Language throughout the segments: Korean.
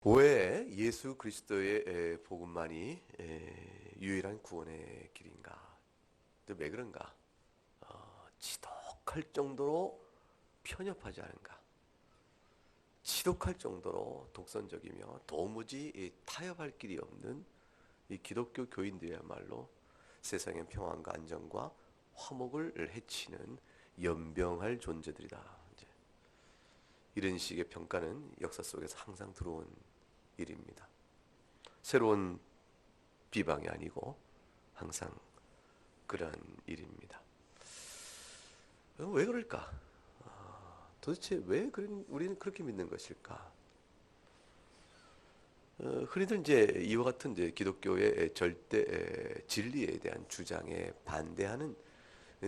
왜 예수 그리스도의 복음만이 유일한 구원의 길인가? 또 왜 그런가? 지독할 정도로 편협하지 않은가? 지독할 정도로 독선적이며 도무지 타협할 길이 없는 이 기독교 교인들이야말로 세상의 평안과 안정과 화목을 해치는 연병할 존재들이다. 이제 이런 식의 평가는 역사 속에서 항상 들어온 일입니다. 새로운 비방이 아니고 항상 그러한 일입니다. 왜 그럴까? 도대체 왜 우리는 그렇게 믿는 것일까? 흔히들 이제 이와 같은 이제 기독교의 절대 진리에 대한 주장에 반대하는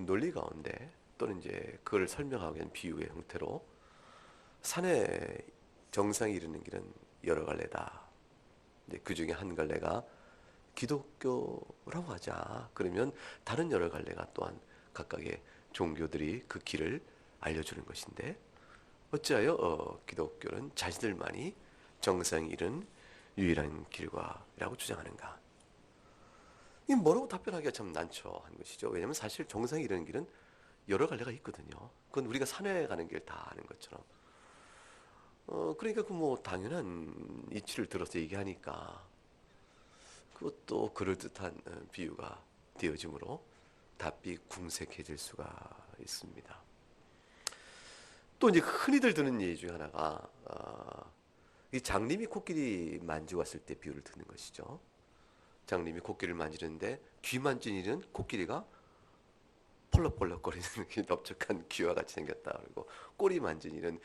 논리 가운데 또는 이제 그걸 설명하기 위한 비유의 형태로 산에 정상에 이르는 길은 여러 갈래다. 그 중에 한 갈래가 기독교라고 하자. 그러면 다른 여러 갈래가 또한 각각의 종교들이 그 길을 알려주는 것인데 어찌하여 기독교는 자신들만이 정상에 이른 유일한 길과라고 주장하는가? 이 뭐라고 답변하기가 참 난처한 것이죠. 왜냐하면 사실 정상에 이르는 길은 여러 갈래가 있거든요. 그건 우리가 산에 가는 길 다 아는 것처럼. 그러니까 그 뭐 당연한 이치를 들어서 얘기하니까 그것도 그럴듯한 비유가 되어지므로 답이 궁색해질 수가 있습니다. 또 이제 흔히들 드는 예의 중에 하나가 이 장님이 코끼리 만지고 왔을 때 비유를 드는 것이죠. 장님이 코끼리를 만지는데 귀 만진 일은 코끼리가 펄럭펄럭거리는 넓적한 귀와 같이 생겼다. 그리고 꼬리 만진 일은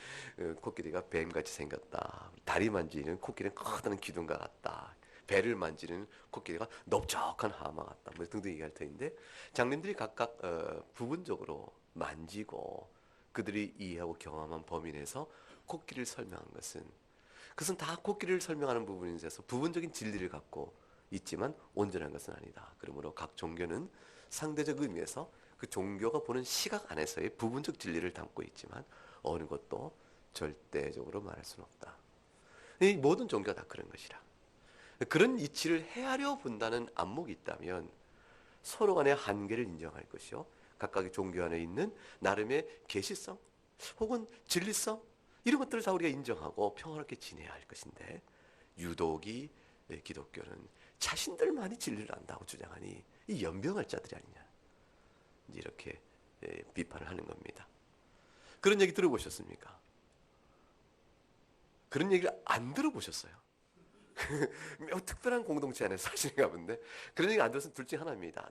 코끼리가 뱀같이 생겼다. 다리 만지는 코끼리는 커다란 기둥과 같다. 배를 만지는 코끼리가 넓적한 하마 같다. 뭐 등등 얘기할 터인데 장님들이 각각 부분적으로 만지고 그들이 이해하고 경험한 범위 내에서 코끼리를 설명한 그것은 다 코끼리를 설명하는 부분에 있어서 부분적인 진리를 갖고 있지만 온전한 것은 아니다. 그러므로 각 종교는 상대적 의미에서 그 종교가 보는 시각 안에서의 부분적 진리를 담고 있지만 어느 것도 절대적으로 말할 수는 없다. 이 모든 종교가 다 그런 것이라. 그런 이치를 헤아려 본다는 안목이 있다면 서로 간의 한계를 인정할 것이요. 각각의 종교 안에 있는 나름의 계시성 혹은 진리성 이런 것들을 다 우리가 인정하고 평화롭게 지내야 할 것인데 유독이 기독교는 자신들만이 진리를 안다고 주장하니 이 연병할 자들이 아니냐. 이렇게 비판을 하는 겁니다. 그런 얘기 들어보셨습니까? 그런 얘기를 안 들어보셨어요? 매우 특별한 공동체 안에서 사시는가 본데 그런 얘기 안 들었으면 둘 중에 하나입니다.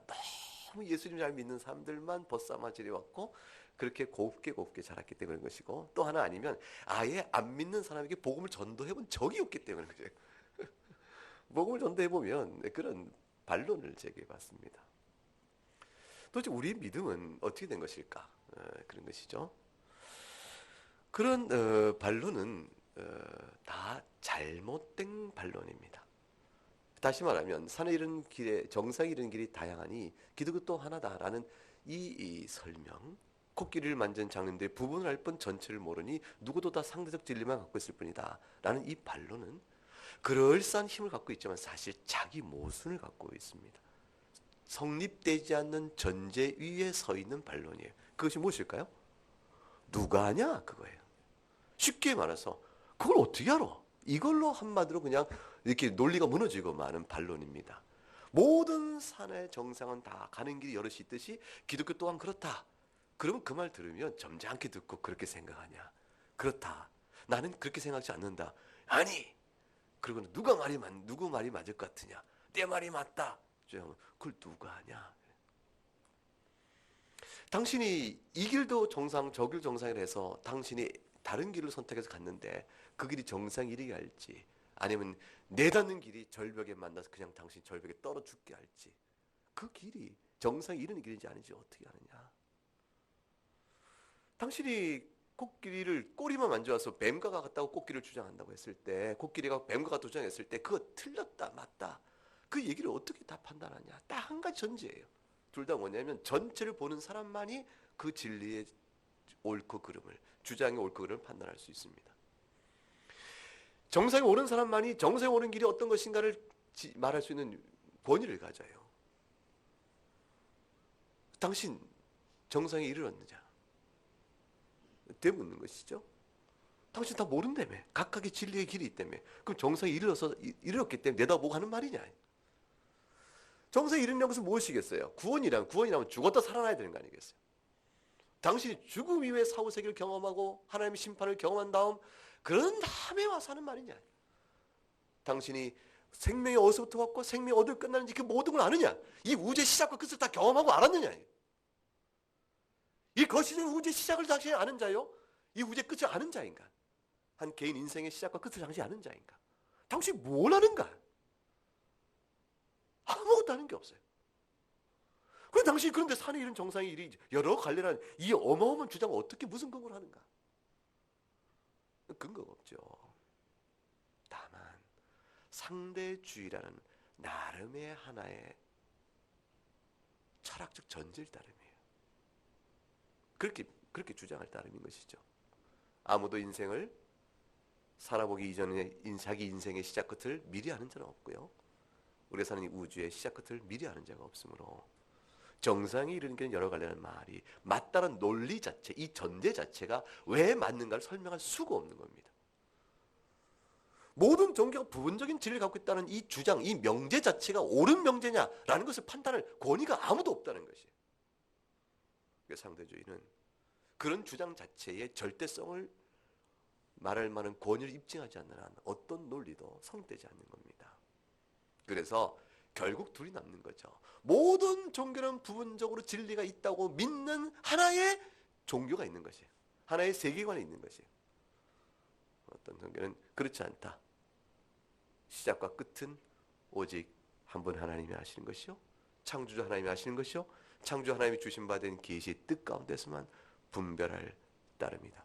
너무 예수님 잘 믿는 사람들만 벗삼아지려 왔고 그렇게 곱게 자랐기 때문에 그런 것이고 또 하나 아니면 아예 안 믿는 사람에게 복음을 전도해 본 적이 없기 때문에 그래요. 복음을 전도해 보면 그런 반론을 제기해 봤습니다. 도대체 우리의 믿음은 어떻게 된 것일까? 그런 것이죠. 그런 반론은 다 잘못된 반론입니다. 다시 말하면 산에 이르는 길에 정상에 이르는 길이 다양하니 기독교 또 하나다라는 이 설명 코끼리를 만진 장님들의 부분을 알 뿐 전체를 모르니 누구도 다 상대적 진리만 갖고 있을 뿐이다 라는 이 반론은 그럴싸한 힘을 갖고 있지만 사실 자기 모순을 갖고 있습니다. 성립되지 않는 전제 위에 서 있는 반론이에요. 그것이 무엇일까요? 누가 아냐? 그거예요. 쉽게 말해서 그걸 어떻게 알아? 이걸로 한마디로 그냥 이렇게 논리가 무너지고 마는 반론입니다. 모든 산의 정상은 다 가는 길이 여럿이 있듯이 기독교 또한 그렇다. 그러면 그 말 들으면 점잖게 듣고 그렇게 생각하냐? 그렇다. 나는 그렇게 생각하지 않는다. 아니. 그리고 누구 말이 맞을 것 같으냐? 내 말이 맞다. 그걸 누가 하냐? 당신이 이 길도 정상, 저 길 정상이라 해서 당신이 다른 길을 선택해서 갔는데 그 길이 정상 이르게 할지 아니면 내닫는 길이 절벽에 만나서 그냥 당신 절벽에 떨어 죽게 할지 그 길이 정상 이르는 길인지 아닌지 어떻게 아느냐? 당신이 코끼리를 꼬리만 만져와서 뱀과 같다고 코끼리를 주장한다고 했을 때 코끼리가 뱀과 같다고 주장했을 때 그거 틀렸다 맞다 그 얘기를 어떻게 다 판단하냐? 딱 한 가지 전제예요. 둘 다 뭐냐면 전체를 보는 사람만이 그 진리의 옳고 그름을 주장의 옳고 그름을 판단할 수 있습니다. 정상에 오른 사람만이 정상에 오른 길이 어떤 것인가를 말할 수 있는 권위를 가져요. 당신 정상에 이르렀느냐? 되묻는 것이죠. 당신 다 모른다며. 각각의 진리의 길이 있다며. 그럼 정상에 이르렀기 때문에 내다보고 하는 말이냐? 정상에 이르는 것은 무엇이겠어요? 구원이라면 죽었다 살아나야 되는 거 아니겠어요? 당신이 죽음 이후에 사후세계를 경험하고 하나님의 심판을 경험한 다음 그런 다음에 와서 하는 말이냐? 당신이 생명이 어디서부터 왔고 생명이 어디로 끝나는지 그 모든 걸 아느냐? 이 우주의 시작과 끝을 다 경험하고 알았느냐? 이 거시적인 우주의 시작을 당신이 아는 자요? 이 우주의 끝을 아는 자인가? 한 개인 인생의 시작과 끝을 당신이 아는 자인가? 당신이 뭘 아는가? 아무것도 아는 게 없어요. 그래 당신이 그런데 산에 이런 정상의 일이 여러 갈래라는 이 어마어마한 주장을 어떻게 무슨 근거로 하는가? 근거가 없죠. 다만 상대주의라는 나름의 하나의 철학적 전제를 따름이에요. 그렇게 주장할 따름인 것이죠. 아무도 인생을 살아보기 이전에 자기 인생의 시작 끝을 미리 아는 자는 없고요. 우리가 사는 이 우주의 시작 끝을 미리 아는 자가 없으므로 정상에 이르는 길은 여러 갈래라는 말이 맞다는 논리 자체, 이 전제 자체가 왜 맞는가를 설명할 수가 없는 겁니다. 모든 종교가 부분적인 진리를 갖고 있다는 이 주장, 이 명제 자체가 옳은 명제냐라는 것을 판단할 권위가 아무도 없다는 것이에요. 상대주의는 그런 주장 자체의 절대성을 말할 만한 권위를 입증하지 않는 한 어떤 논리도 성립되지 않는 겁니다. 그래서 결국 둘이 남는 거죠. 모든 종교는 부분적으로 진리가 있다고 믿는 하나의 종교가 있는 것이에요. 하나의 세계관이 있는 것이에요. 어떤 종교는 그렇지 않다. 시작과 끝은 오직 한 분 하나님이 하시는 것이요. 창조주 하나님이 하시는 것이요. 창조주 하나님이 주신 바 된 계시의 뜻 가운데서만 분별할 따름이다.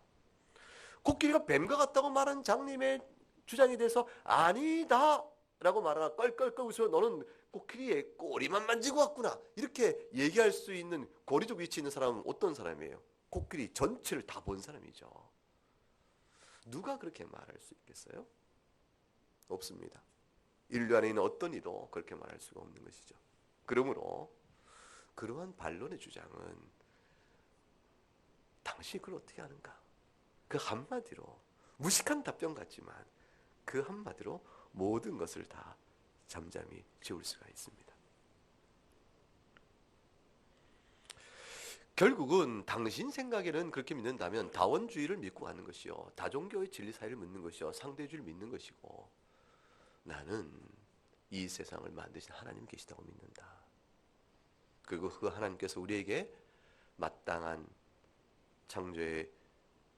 코끼리가 뱀과 같다고 말한 장님의 주장에 대해서 아니다 라고 말하나 껄껄껄 웃으며 너는 코끼리의 꼬리만 만지고 왔구나 이렇게 얘기할 수 있는 고리적 위치에 있는 사람은 어떤 사람이에요? 코끼리 전체를 다 본 사람이죠. 누가 그렇게 말할 수 있겠어요? 없습니다. 인류 안에 있는 어떤 이도 그렇게 말할 수가 없는 것이죠. 그러므로 그러한 반론의 주장은 당신이 그걸 어떻게 하는가? 그 한마디로 무식한 답변 같지만 그 한마디로 모든 것을 다 잠잠히 지울 수가 있습니다. 결국은 당신 생각에는 그렇게 믿는다면 다원주의를 믿고 가는 것이요. 다종교의 진리 사이를 믿는 것이요. 상대주의를 믿는 것이고 나는 이 세상을 만드신 하나님 계시다고 믿는다. 그리고 그 하나님께서 우리에게 마땅한 창조의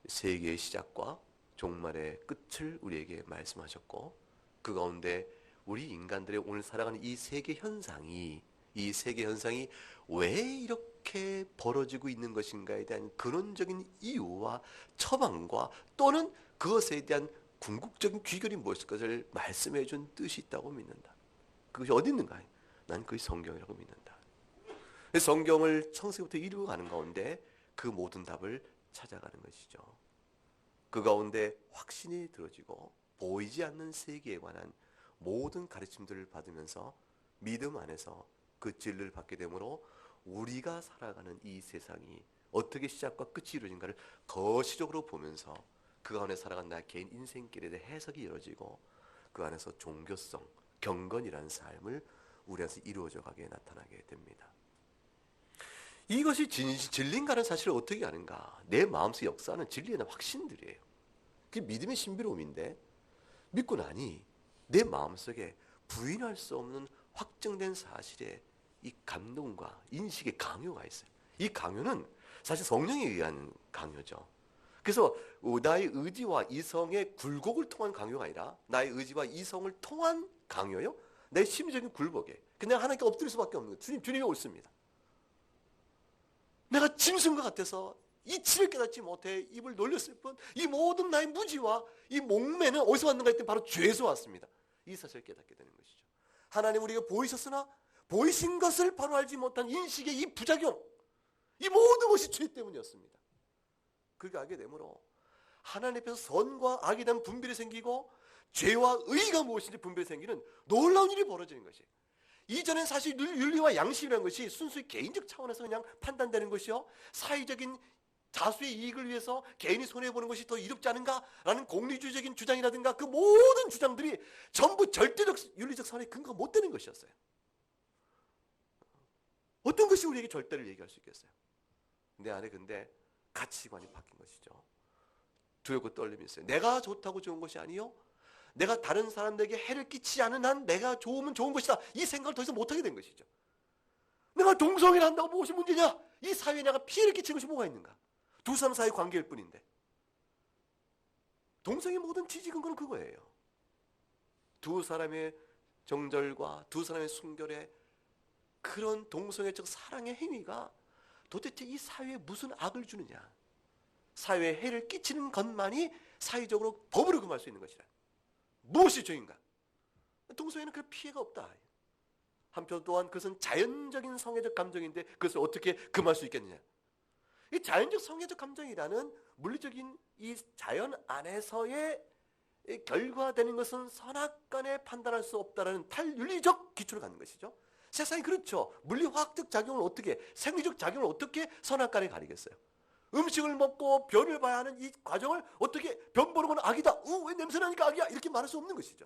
세계의 시작과 종말의 끝을 우리에게 말씀하셨고 그 가운데 우리 인간들의 오늘 살아가는 이 세계 현상이 왜 이렇게 벌어지고 있는 것인가에 대한 근원적인 이유와 처방과 또는 그것에 대한 궁극적인 귀결이 무엇일 것을 말씀해 준 뜻이 있다고 믿는다. 그것이 어디 있는가? 난 그것이 성경이라고 믿는다. 성경을 창세기부터 이루어가는 가운데 그 모든 답을 찾아가는 것이죠. 그 가운데 확신이 들어지고 보이지 않는 세계에 관한 모든 가르침들을 받으면서 믿음 안에서 그 진리를 받게 되므로 우리가 살아가는 이 세상이 어떻게 시작과 끝이 이루어진가를 거시적으로 보면서 그 안에 살아간 나의 개인 인생길에 대해 해석이 이루어지고 그 안에서 종교성, 경건이라는 삶을 우리 안에서 이루어져 가게 나타나게 됩니다. 이것이 진리인가는 사실을 어떻게 아는가? 내 마음속 역사는 진리에 대한 확신들이에요. 그게 믿음의 신비로움인데 믿고 나니 내 마음속에 부인할 수 없는 확정된 사실에 이 감동과 인식의 강요가 있어요. 이 강요는 사실 성령에 의한 강요죠. 그래서 나의 의지와 이성의 굴곡을 통한 강요가 아니라 나의 의지와 이성을 통한 강요요. 내 심리적인 굴복에. 근데 하나님께 엎드릴 수밖에 없는 거예요. 주님이 옳습니다. 내가 짐승과 같아서 이치를 깨닫지 못해 입을 놀렸을 뿐 이 모든 나의 무지와 이 목매는 어디서 왔는가 했더니 바로 죄에서 왔습니다. 이 사실을 깨닫게 되는 것이죠. 하나님 우리가 보이셨으나 보이신 것을 바로 알지 못한 인식의 이 부작용, 이 모든 것이 죄 때문이었습니다. 그렇게 알게 되므로 하나님 앞에서 선과 악에 대한 분별이 생기고 죄와 의가 무엇인지 분별이 생기는 놀라운 일이 벌어지는 것이에요. 이전엔 사실 윤리와 양심이라는 것이 순수히 개인적 차원에서 그냥 판단되는 것이요, 사회적인 다수의 이익을 위해서 개인이 손해보는 것이 더 이롭지 않은가라는 공리주의적인 주장이라든가 그 모든 주장들이 전부 절대적 윤리적 선에 근거가 못 되는 것이었어요. 어떤 것이 우리에게 절대를 얘기할 수 있겠어요? 내 안에 근데 가치관이 바뀐 것이죠. 두렵고 떨림이 있어요. 내가 좋다고 좋은 것이 아니요, 내가 다른 사람들에게 해를 끼치지 않은 한 내가 좋으면 좋은 것이다, 이 생각을 더 이상 못하게 된 것이죠. 내가 동성애를 한다고 무엇이 문제냐? 이 사회에 내가 피해를 끼치는 것이 뭐가 있는가? 두 사람 사이 관계일 뿐인데. 동성애 모든 지지 근거는 그거예요. 두 사람의 정절과 두 사람의 순결의 그런 동성애적 사랑의 행위가 도대체 이 사회에 무슨 악을 주느냐, 사회에 해를 끼치는 것만이 사회적으로 법으로 금할 수 있는 것이라. 무엇이 죄인가? 동성애는 그런 피해가 없다. 한편 또한 그것은 자연적인 성애적 감정인데 그것을 어떻게 금할 수 있겠느냐? 이 자연적 성애적 감정이라는 물리적인 이 자연 안에서의 결과되는 것은 선악간에 판단할 수 없다라는 탈윤리적 기초를 갖는 것이죠. 세상이 그렇죠. 물리화학적 작용을 어떻게, 생리적 작용을 어떻게 선악간에 가리겠어요? 음식을 먹고 변을 봐야 하는 이 과정을 어떻게 변 보는 건 악이다, 왜 냄새 나니까 악이야, 이렇게 말할 수 없는 것이죠.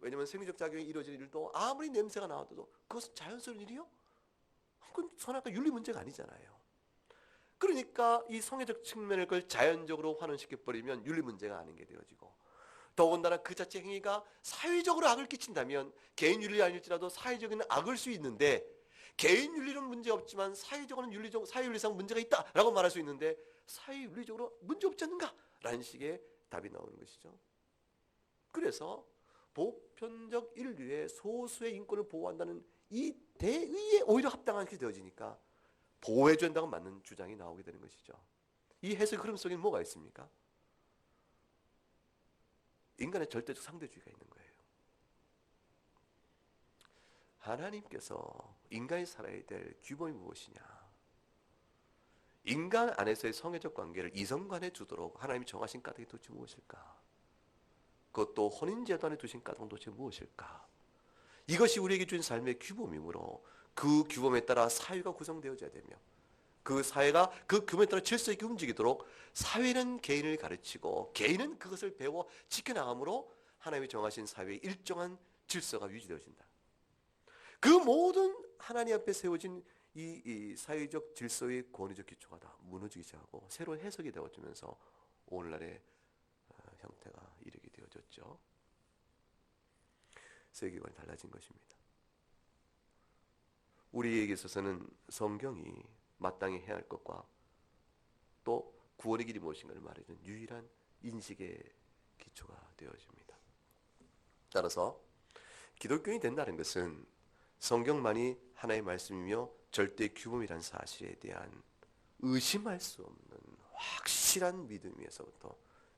왜냐하면 생리적 작용이 이루어질 일도 아무리 냄새가 나와도 그것은 자연스러운 일이요? 그건 선악간 윤리 문제가 아니잖아요. 그러니까 이 성애적 측면을 그걸 자연적으로 환원시켜버리면 윤리 문제가 아닌 게 되어지고, 더군다나 그 자체 행위가 사회적으로 악을 끼친다면 개인 윤리 아닐지라도 사회적인 악을 수 있는데, 개인 윤리는 문제 없지만 사회적으로는 사회 윤리상 문제가 있다라고 말할 수 있는데 사회 윤리적으로 문제 없지 않는가? 라는 식의 답이 나오는 것이죠. 그래서 보편적 인류의 소수의 인권을 보호한다는 이 대의에 오히려 합당한 게 되어지니까 보호해줘야 한다고 맞는 주장이 나오게 되는 것이죠. 이 해석 흐름 속에는 뭐가 있습니까? 인간의 절대적 상대주의가 있는 거예요. 하나님께서 인간이 살아야 될 규범이 무엇이냐? 인간 안에서의 성애적 관계를 이성 간에 두도록 하나님이 정하신 까닭이 도대체 무엇일까? 그것도 혼인제도 안에 두신 까닭은 도대체 무엇일까? 이것이 우리에게 주신 삶의 규범이므로 그 규범에 따라 사회가 구성되어져야 되며, 그 사회가 그 규범에 따라 질서 있게 움직이도록 사회는 개인을 가르치고 개인은 그것을 배워 지켜나가므로 하나님이 정하신 사회의 일정한 질서가 유지되어진다. 그 모든 하나님 앞에 세워진 이 사회적 질서의 권위적 기초가 다 무너지기 시작하고 새로운 해석이 되어지면서 오늘날의 형태가 이르게 되어졌죠. 세계관이 달라진 것입니다. 우리에게 있어서는 성경이 마땅히 해야 할 것과 또 구원의 길이 무엇인가를 말해주는 유일한 인식의 기초가 되어집니다. 따라서 기독교인이 된다는 것은 성경만이 하나의 말씀이며 절대 규범이라는 사실에 대한 의심할 수 없는 확실한 믿음에서부터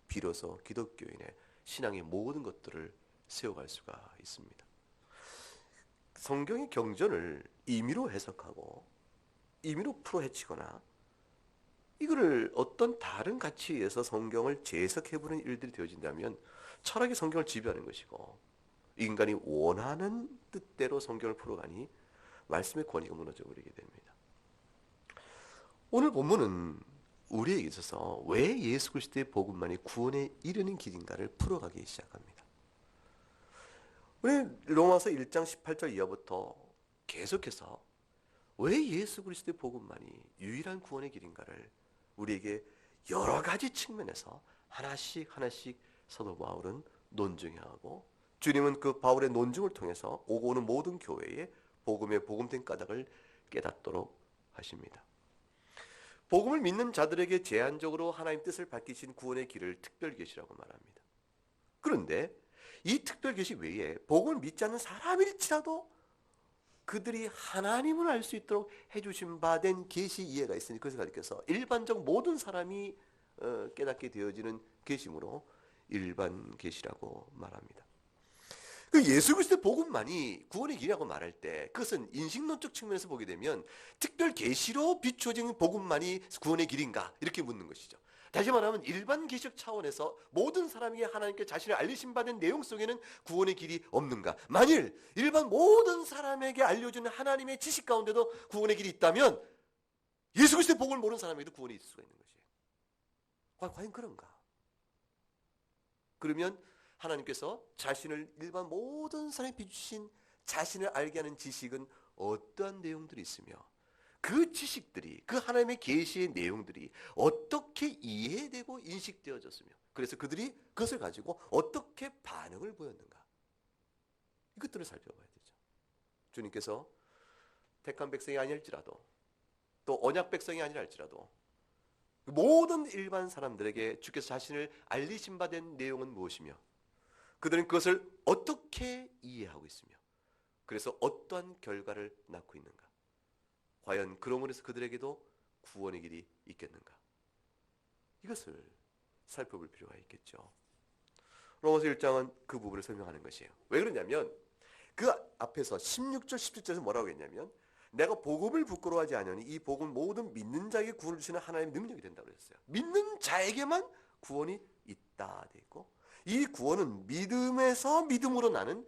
비로소 기독교인의 신앙의 모든 것들을 세워갈 수가 있습니다. 성경의 경전을 임의로 해석하고 임의로 풀어헤치거나 이거를 어떤 다른 가치에 의해서 성경을 재해석해보는 일들이 되어진다면 철학이 성경을 지배하는 것이고, 인간이 원하는 뜻대로 성경을 풀어가니 말씀의 권위가 무너져 버리게 됩니다. 오늘 본문은 우리에게 있어서 왜 예수 그리스도의 복음만이 구원에 이르는 길인가를 풀어가기 시작합니다. 우리 로마서 1장 18절 이하부터 계속해서 왜 예수 그리스도의 복음만이 유일한 구원의 길인가를 우리에게 여러 가지 측면에서 하나씩 사도 바울은 논증하고, 주님은 그 바울의 논증을 통해서 오고 오는 모든 교회에 복음의 복음된 까닭을 깨닫도록 하십니다. 복음을 믿는 자들에게 제한적으로 하나님 뜻을 밝히신 구원의 길을 특별계시라고 말합니다. 그런데 이 특별계시 외에 복음을 믿지 않는 사람일지라도 그들이 하나님을 알 수 있도록 해주신 바 된 계시 이해가 있으니 그것을 가리켜서 일반적 모든 사람이 깨닫게 되어지는 계시므로 일반 계시라고 말합니다. 그 예수 그리스도의 복음만이 구원의 길이라고 말할 때 그것은 인식론적 측면에서 보게 되면 특별 계시로 비추어진 복음만이 구원의 길인가 이렇게 묻는 것이죠. 다시 말하면 일반 개척 차원에서 모든 사람에게 하나님께 자신을 알리심 받은 내용 속에는 구원의 길이 없는가? 만일 일반 모든 사람에게 알려주는 하나님의 지식 가운데도 구원의 길이 있다면 예수 그리스도의 복을 모르는 사람에게도 구원이 있을 수가 있는 것이에요. 과연 그런가? 그러면 하나님께서 자신을 일반 모든 사람이 비추신 자신을 알게 하는 지식은 어떠한 내용들이 있으며 그 지식들이 그 하나님의 계시의 내용들이 어떻게 이해되고 인식되어졌으며 그래서 그들이 그것을 가지고 어떻게 반응을 보였는가 이것들을 살펴봐야 되죠. 주님께서 택한 백성이 아닐지라도 또 언약 백성이 아니라 할지라도 모든 일반 사람들에게 주께서 자신을 알리심 받은 내용은 무엇이며 그들은 그것을 어떻게 이해하고 있으며 그래서 어떠한 결과를 낳고 있는가? 과연 그러므로 해서 그들에게도 구원의 길이 있겠는가? 이것을 살펴볼 필요가 있겠죠. 로마서 1장은 그 부분을 설명하는 것이에요. 왜 그러냐면 그 앞에서 16절 17절에서 뭐라고 했냐면 내가 복음을 부끄러워하지 않으니 이 복음은 모든 믿는 자에게 구원을 주시는 하나님의 능력이 된다고 그랬어요. 믿는 자에게만 구원이 있다 돼 있고 이 구원은 믿음에서 믿음으로 나는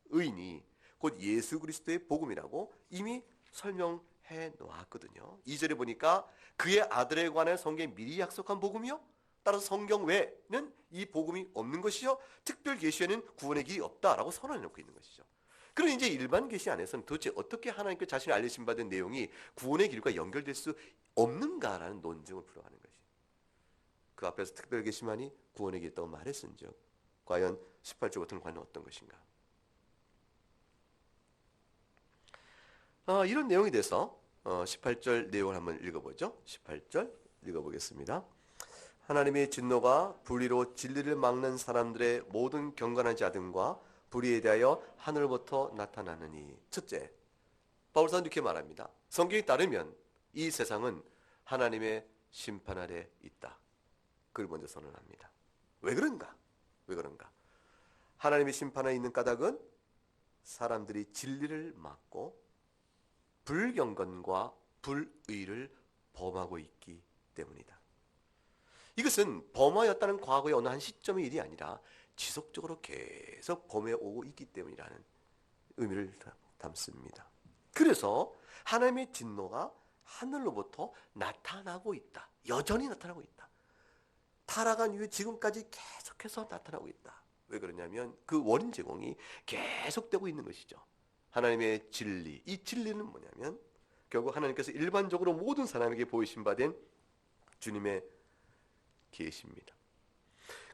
의인이 곧 예수 그리스도의 복음이라고 이미 설명해 놓았거든요. 2절에 보니까 그의 아들에 관한 성경에 미리 약속한 복음이요. 따라서 성경 외에는 이 복음이 없는 것이요. 특별 계시에는 구원의 길이 없다라고 선언해 놓고 있는 것이죠. 그럼 이제 일반 계시 안에서는 도대체 어떻게 하나님께 자신을 알리심 받은 내용이 구원의 길과 연결될 수 없는가라는 논증을 풀어가는 것이. 그 앞에서 특별 계시만이 구원의 길이 있다고 말했은즉 과연 18절 같은 관은 어떤 것인가? 이런 내용에 대해서 18절 내용을 한번 읽어보죠. 18절 읽어보겠습니다. 하나님의 진노가 불의로 진리를 막는 사람들의 모든 경건한 자들과 불의에 대하여 하늘부터 나타나느니. 첫째, 바울사는 이렇게 말합니다. 성경에 따르면 이 세상은 하나님의 심판 아래 있다. 그걸 먼저 선언합니다. 왜 그런가? 왜 그런가? 하나님의 심판에 있는 까닭은 사람들이 진리를 막고 불경건과 불의를 범하고 있기 때문이다. 이것은 범하였다는 과거의 어느 한 시점의 일이 아니라 지속적으로 계속 범해오고 있기 때문이라는 의미를 담습니다. 그래서 하나님의 진노가 하늘로부터 나타나고 있다. 여전히 나타나고 있다. 타락한 이후에 지금까지 계속해서 나타나고 있다. 왜 그러냐면 그 원인 제공이 계속되고 있는 것이죠. 하나님의 진리, 이 진리는 뭐냐면 결국 하나님께서 일반적으로 모든 사람에게 보이신 바 된 주님의 계시입니다.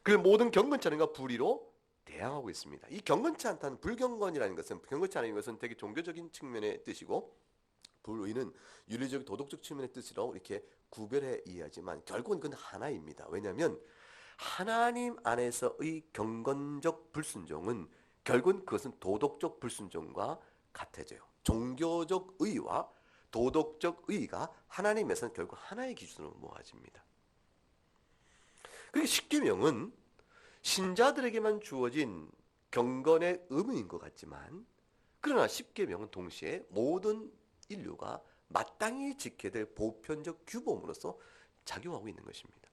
그 모든 경건치 않은가 불의로 대항하고 있습니다. 이 경건치 않다는 불경건이라는 것은 경건치 않은 것은 되게 종교적인 측면의 뜻이고 불의는 윤리적 도덕적 측면의 뜻으로 이렇게 구별해 이해하지만 결국은 그건 하나입니다. 왜냐하면 하나님 안에서의 경건적 불순종은 결국은 그것은 도덕적 불순종과 같아져요. 종교적 의와 도덕적 의가 하나님에서는 결국 하나의 기준으로 모아집니다. 그러니까 십계명은 신자들에게만 주어진 경건의 의무인 것 같지만 그러나 십계명은 동시에 모든 인류가 마땅히 지켜야 될 보편적 규범으로서 작용하고 있는 것입니다.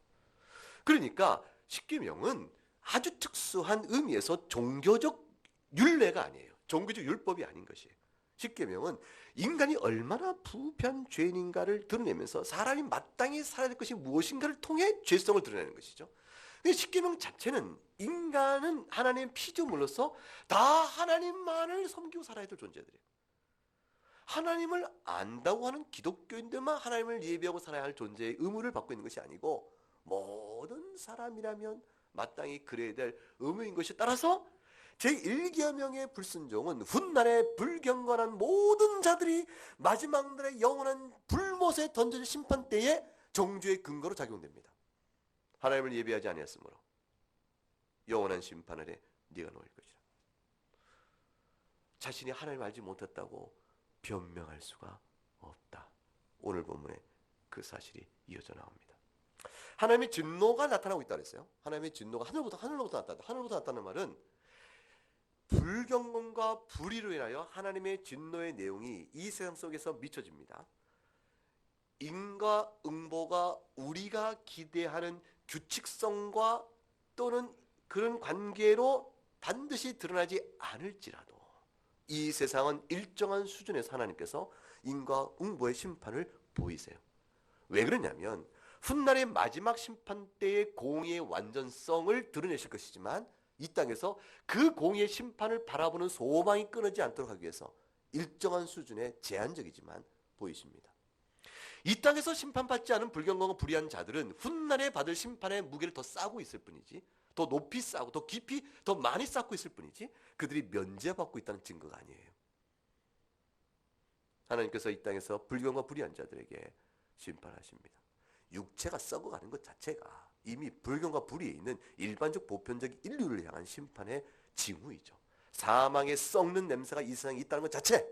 그러니까 십계명은 아주 특수한 의미에서 종교적 율례가 아니에요. 종교적 율법이 아닌 것이에요. 십계명은 인간이 얼마나 부패한 죄인인가를 드러내면서 사람이 마땅히 살아야 될 것이 무엇인가를 통해 죄성을 드러내는 것이죠. 십계명 자체는 인간은 하나님의 피조물로서 다 하나님만을 섬기고 살아야 될 존재들이에요. 하나님을 안다고 하는 기독교인들만 하나님을 예배하고 살아야 할 존재의 의무를 받고 있는 것이 아니고 모든 사람이라면 마땅히 그래야 될 의무인 것이 따라서 제1계명의 불순종은 훗날에 불경건한 모든 자들이 마지막 날의 영원한 불못에 던져질 심판 때에 정죄의 근거로 작용됩니다. 하나님을 예배하지 아니했으므로 영원한 심판 아래 네가 놓일 것이라. 자신이 하나님을 알지 못했다고 변명할 수가 없다. 오늘 본문에 그 사실이 이어져 나옵니다. 하나님의 진노가 나타나고 있다 그랬어요. 하나님의 진노가 하늘로부터 나타났다. 하늘로부터 나타나는 말은 불경건과 불의로 인하여 하나님의 진노의 내용이 이 세상 속에서 미쳐집니다. 인과응보가 우리가 기대하는 규칙성과 또는 그런 관계로 반드시 드러나지 않을지라도 이 세상은 일정한 수준에서 하나님께서 인과응보의 심판을 보이세요. 왜 그러냐면 훗날의 마지막 심판 때의 공의의 완전성을 드러내실 것이지만 이 땅에서 그 공의의 심판을 바라보는 소망이 끊어지지 않도록 하기 위해서 일정한 수준의 제한적이지만 보이십니다. 이 땅에서 심판받지 않은 불경건과 불의한 자들은 훗날에 받을 심판의 무게를 더 싸고 있을 뿐이지, 더 높이 싸고 더 깊이 더 많이 쌓고 있을 뿐이지 그들이 면제받고 있다는 증거가 아니에요. 하나님께서 이 땅에서 불경과 불의한 자들에게 심판하십니다. 육체가 썩어가는 것 자체가 이미 불경과 불의에 있는 일반적 보편적 인류를 향한 심판의 징후이죠. 사망의 썩는 냄새가 이 세상에 있다는 것 자체,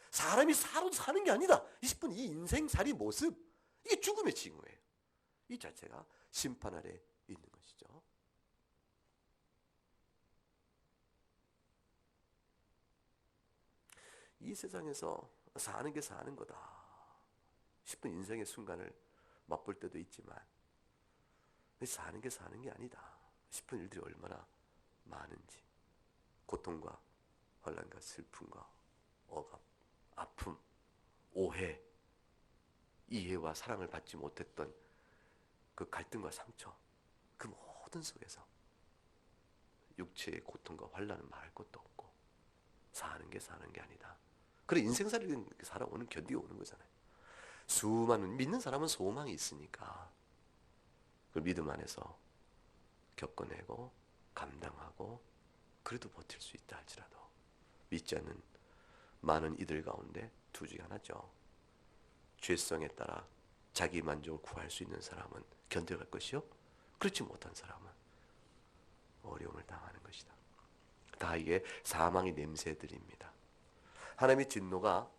사람이 살아도 사는 게 아니다 싶은 이 인생살이 모습, 이게 죽음의 징후예요. 이 자체가 심판 아래 있는 것이죠. 이 세상에서 사는 게 사는 거다 싶은 인생의 순간을 맛볼 때도 있지만 사는 게 사는 게 아니다 싶은 일들이 얼마나 많은지, 고통과 환난과 슬픔과 억압, 아픔, 오해, 이해와 사랑을 받지 못했던 그 갈등과 상처, 그 모든 속에서 육체의 고통과 환난은 말할 것도 없고 사는 게 사는 게 아니다. 그래 인생살이를 살아오는, 견디고 오는 거잖아요. 수많은 믿는 사람은 소망이 있으니까 그 믿음 안에서 겪어내고 감당하고 그래도 버틸 수 있다 할지라도 믿지 않는 많은 이들 가운데 두 중에 하나죠. 죄성에 따라 자기 만족을 구할 수 있는 사람은 견뎌갈 것이요, 그렇지 못한 사람은 어려움을 당하는 것이다. 다 이게 사망의 냄새들입니다. 하나님의 진노가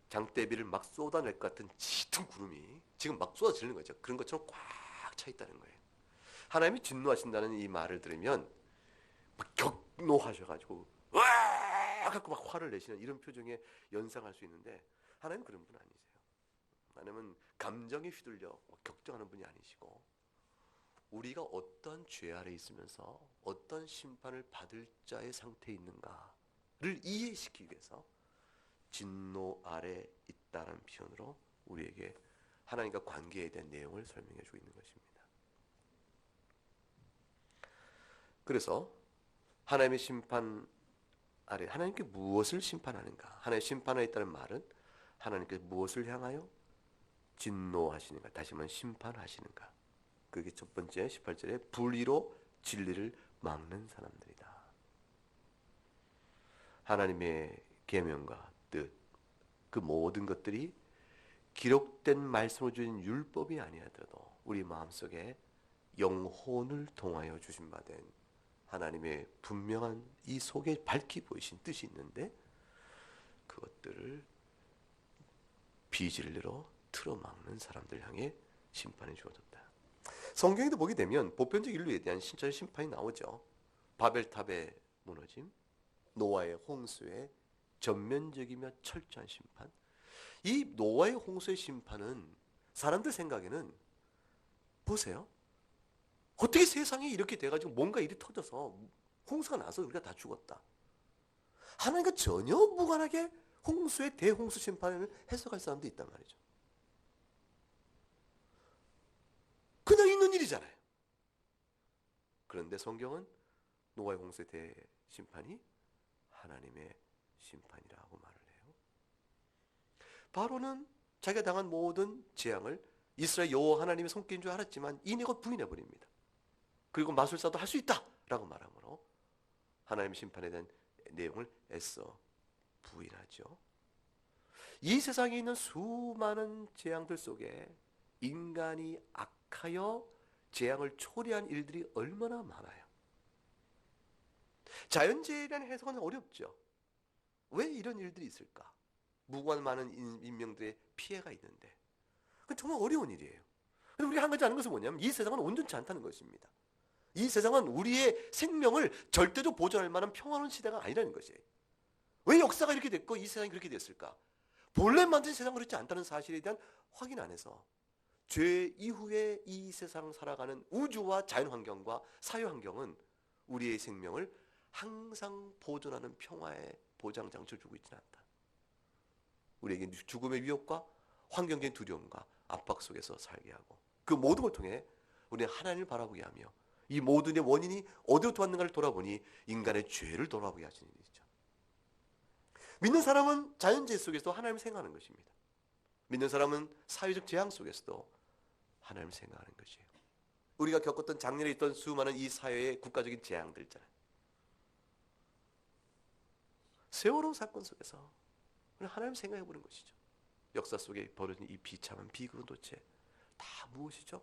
장대비를 막 쏟아낼 것 같은 짙은 구름이 지금 막 쏟아지는 거죠. 그런 것처럼 꽉 차 있다는 거예요. 하나님이 진노하신다는 이 말을 들으면 막 격노하셔가지고 와 갖고 막 화를 내시는 이런 표정에 연상할 수 있는데 하나님은 그런 분 아니세요. 하나님은 감정에 휘둘려 격정하는 분이 아니시고 우리가 어떤 죄 아래 있으면서 어떤 심판을 받을 자의 상태에 있는가를 이해시키기 위해서 진노 아래 있다는 표현으로 우리에게 하나님과 관계에 대한 내용을 설명해 주고 있는 것입니다. 그래서 하나님의 심판 아래 하나님께 무엇을 심판하는가? 하나님의 심판 아래 있다는 말은 하나님께서 무엇을 향하여 진노하시는가? 다시 말하면 심판하시는가? 그게 첫 번째 18절에 불의로 진리를 막는 사람들이다. 하나님의 계명과 뜻, 그 모든 것들이 기록된 말씀으로 주신 율법이 아니하더라도 우리 마음속에 영혼을 통하여 주신 바 된 하나님의 분명한 이 속에 밝히 보이신 뜻이 있는데 그것들을 비진리로 틀어막는 사람들 향해 심판이 주어졌다. 성경에도 보게 되면 보편적 인류에 대한 신체적 심판이 나오죠. 바벨탑의 무너짐, 노아의 홍수의 전면적이며 철저한 심판. 이 노아의 홍수의 심판은 사람들 생각에는 보세요. 어떻게 세상이 이렇게 돼가지고 뭔가 일이 터져서 홍수가 나서 우리가 다 죽었다. 하나님과 전혀 무관하게 홍수의 대홍수 심판을 해석할 사람도 있단 말이죠. 그냥 있는 일이잖아요. 그런데 성경은 노아의 홍수의 대심판이 하나님의 심판이라고 말을 해요. 바로는 자기가 당한 모든 재앙을 이스라엘 여호와 하나님의 손길인 줄 알았지만 이내 곧 부인해 버립니다. 그리고 마술사도 할 수 있다라고 말하므로 하나님의 심판에 대한 내용을 애써 부인하죠. 이 세상에 있는 수많은 재앙들 속에 인간이 악하여 재앙을 초래한 일들이 얼마나 많아요. 자연재해에 대한 해석은 어렵죠. 왜 이런 일들이 있을까? 무관 많은 인명들의 피해가 있는데 그건 정말 어려운 일이에요. 그런데 우리가 한 가지 아는 것은 뭐냐면 이 세상은 온전치 않다는 것입니다. 이 세상은 우리의 생명을 절대로 보존할 만한 평화로운 시대가 아니라는 것이에요. 왜 역사가 이렇게 됐고 이 세상이 그렇게 됐을까? 본래 만든 세상은 그렇지 않다는 사실에 대한 확인 안에서 죄 이후에 이 세상 살아가는 우주와 자연환경과 사회환경은 우리의 생명을 항상 보존하는 평화의 보장장치를 주고 있지는 않다. 우리에게 죽음의 위협과 환경적인 두려움과 압박 속에서 살게 하고 그 모든 걸 통해 우리는 하나님을 바라보게 하며 이 모든의 원인이 어디로부터 왔는가를 돌아보니 인간의 죄를 돌아보게 하시는 일이죠. 믿는 사람은 자연재해 속에서도 하나님을 생각하는 것입니다. 믿는 사람은 사회적 재앙 속에서도 하나님을 생각하는 것이에요. 우리가 겪었던 작년에 있던 수많은 이 사회의 국가적인 재앙들 있잖아요. 세월호 사건 속에서 하나님 생각해 보는 것이죠. 역사 속에 벌어진 이 비참한 비극은 도대체 다 무엇이죠?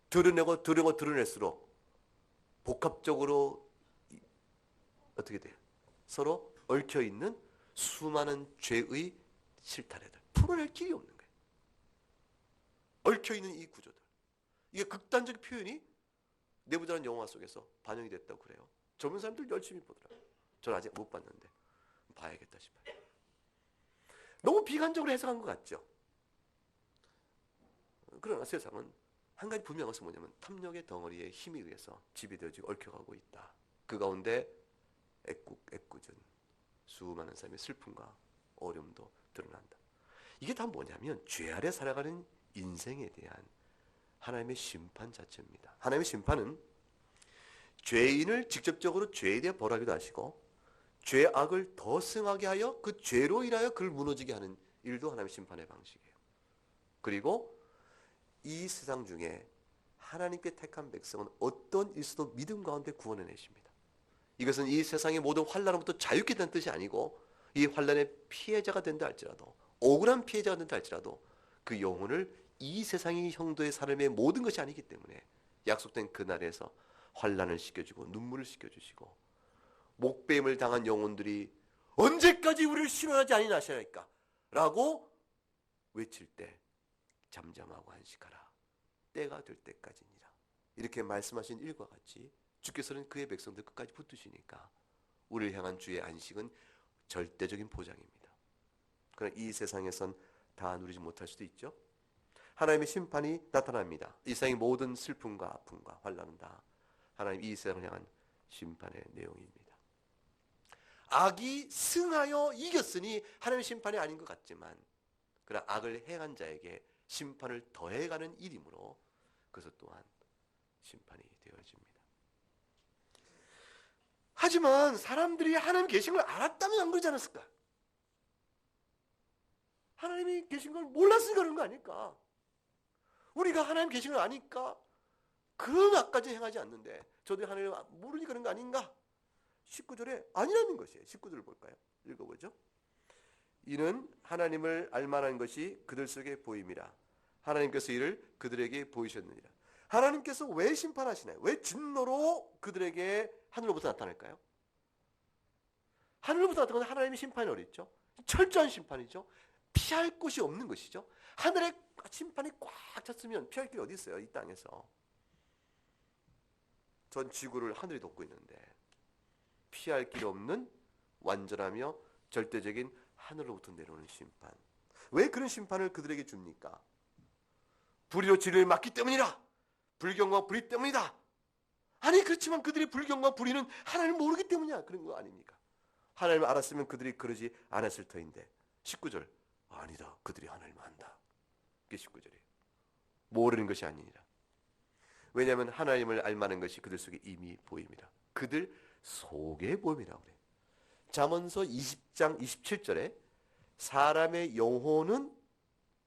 드러낼수록 복합적으로 어떻게 돼요? 서로 얽혀있는 수많은 죄의 실타래들 풀어낼 길이 없는 거예요. 얽혀있는 이 구조들. 이게 극단적 표현이 내부자라는 영화 속에서 반영이 됐다고 그래요. 젊은 사람들 열심히 보더라고요. 저는 아직 못 봤는데 봐야겠다 싶어요. 너무 비관적으로 해석한 것 같죠? 그러나 세상은 한 가지 분명한 것은 뭐냐면 탐욕의 덩어리에 힘에 의해서 지배되어지고 얽혀가고 있다. 그 가운데 애꿎은 수많은 사람의 슬픔과 어려움도 드러난다. 이게 다 뭐냐면 죄 아래 살아가는 인생에 대한 하나님의 심판 자체입니다. 하나님의 심판은 죄인을 직접적으로 죄에 대해 벌하기도 하시고 죄악을 더 승하게 하여 그 죄로 인하여 그를 무너지게 하는 일도 하나님의 심판의 방식이에요. 그리고 이 세상 중에 하나님께 택한 백성은 어떤 일서도 믿음 가운데 구원해내십니다. 이것은 이 세상의 모든 환난으로부터 자유케 된 뜻이 아니고 이 환난의 피해자가 된다 할지라도 억울한 피해자가 된다 할지라도 그 영혼을 이 세상의 형도의 삶의 모든 것이 아니기 때문에 약속된 그날에서 환난을 씻겨주고 눈물을 씻겨주시고 목배임을 당한 영혼들이 언제까지 우리를 신원하지 아니하시나이까 라고 외칠 때 잠잠하고 안식하라. 때가 될 때까지니라. 이렇게 말씀하신 일과 같이 주께서는 그의 백성들 끝까지 붙드시니까 우리를 향한 주의 안식은 절대적인 보장입니다. 그러나 이 세상에선 다 누리지 못할 수도 있죠. 하나님의 심판이 나타납니다. 이 세상의 모든 슬픔과 아픔과 환난은 다 하나님 이 세상을 향한 심판의 내용입니다. 악이 승하여 이겼으니 하나님의 심판이 아닌 것 같지만 그러나 악을 행한 자에게 심판을 더해가는 일이므로 그것 또한 심판이 되어집니다. 하지만 사람들이 하나님 계신 걸 알았다면 안 그러지 않았을까? 하나님이 계신 걸 몰랐으니까 그런 거 아닐까? 우리가 하나님 계신 걸 아니까 그런 악까지 행하지 않는데 저들이 하나님을 모르니 그런 거 아닌가? 19절에 아니라는 것이에요. 19절을 볼까요? 읽어보죠. 이는 하나님을 알만한 것이 그들 속에 보임이라. 하나님께서 이를 그들에게 보이셨느니라. 하나님께서 왜 심판하시나요? 왜 진노로 그들에게 하늘로부터 나타날까요? 하늘로부터 나타나는 하나님의 심판이 어디 있죠? 철저한 심판이죠. 피할 곳이 없는 것이죠. 하늘의 심판이 꽉 찼으면 피할 길이 어디 있어요? 이 땅에서. 전 지구를 하늘이 덮고 있는데 피할 길이 없는 완전하며 절대적인 하늘로부터 내려오는 심판. 왜 그런 심판을 그들에게 줍니까? 불의로 진리를 막기 때문이라. 불경과 불의 때문이다. 아니 그렇지만 그들의 불경과 불의는 하나님을 모르기 때문이야. 그런 거 아닙니까? 하나님을 알았으면 그들이 그러지 않았을 터인데 19절 아니다. 그들이 하나님을 안다. 그게 19절이에요. 모르는 것이 아니니라. 왜냐하면 하나님을 알만한 것이 그들 속에 이미 보입니다. 그들 속에 보임이라고 그래요. 잠언서 20장 27절에 사람의 영혼은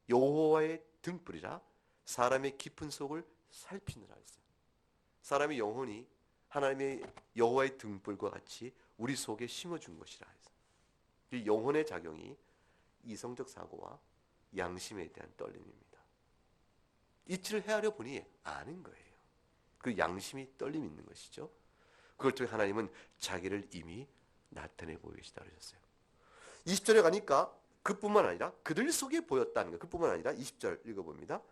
여호와의 등불이라 사람의 깊은 속을 살피느라 했어요. 사람의 영혼이 하나님의 여호와의 등불과 같이 우리 속에 심어준 것이라 했어요. 이 영혼의 작용이 이성적 사고와 양심에 대한 떨림입니다. 이치를 헤아려 보니 아는 거예요. 그 양심이 떨림 있는 것이죠. 그걸 통해 하나님은 자기를 이미 나타내 보이고 계시다 그러셨어요. 20절에 가니까 그뿐만 아니라 그들 속에 보였다는 거. 그뿐만 아니라 20절 읽어봅니다.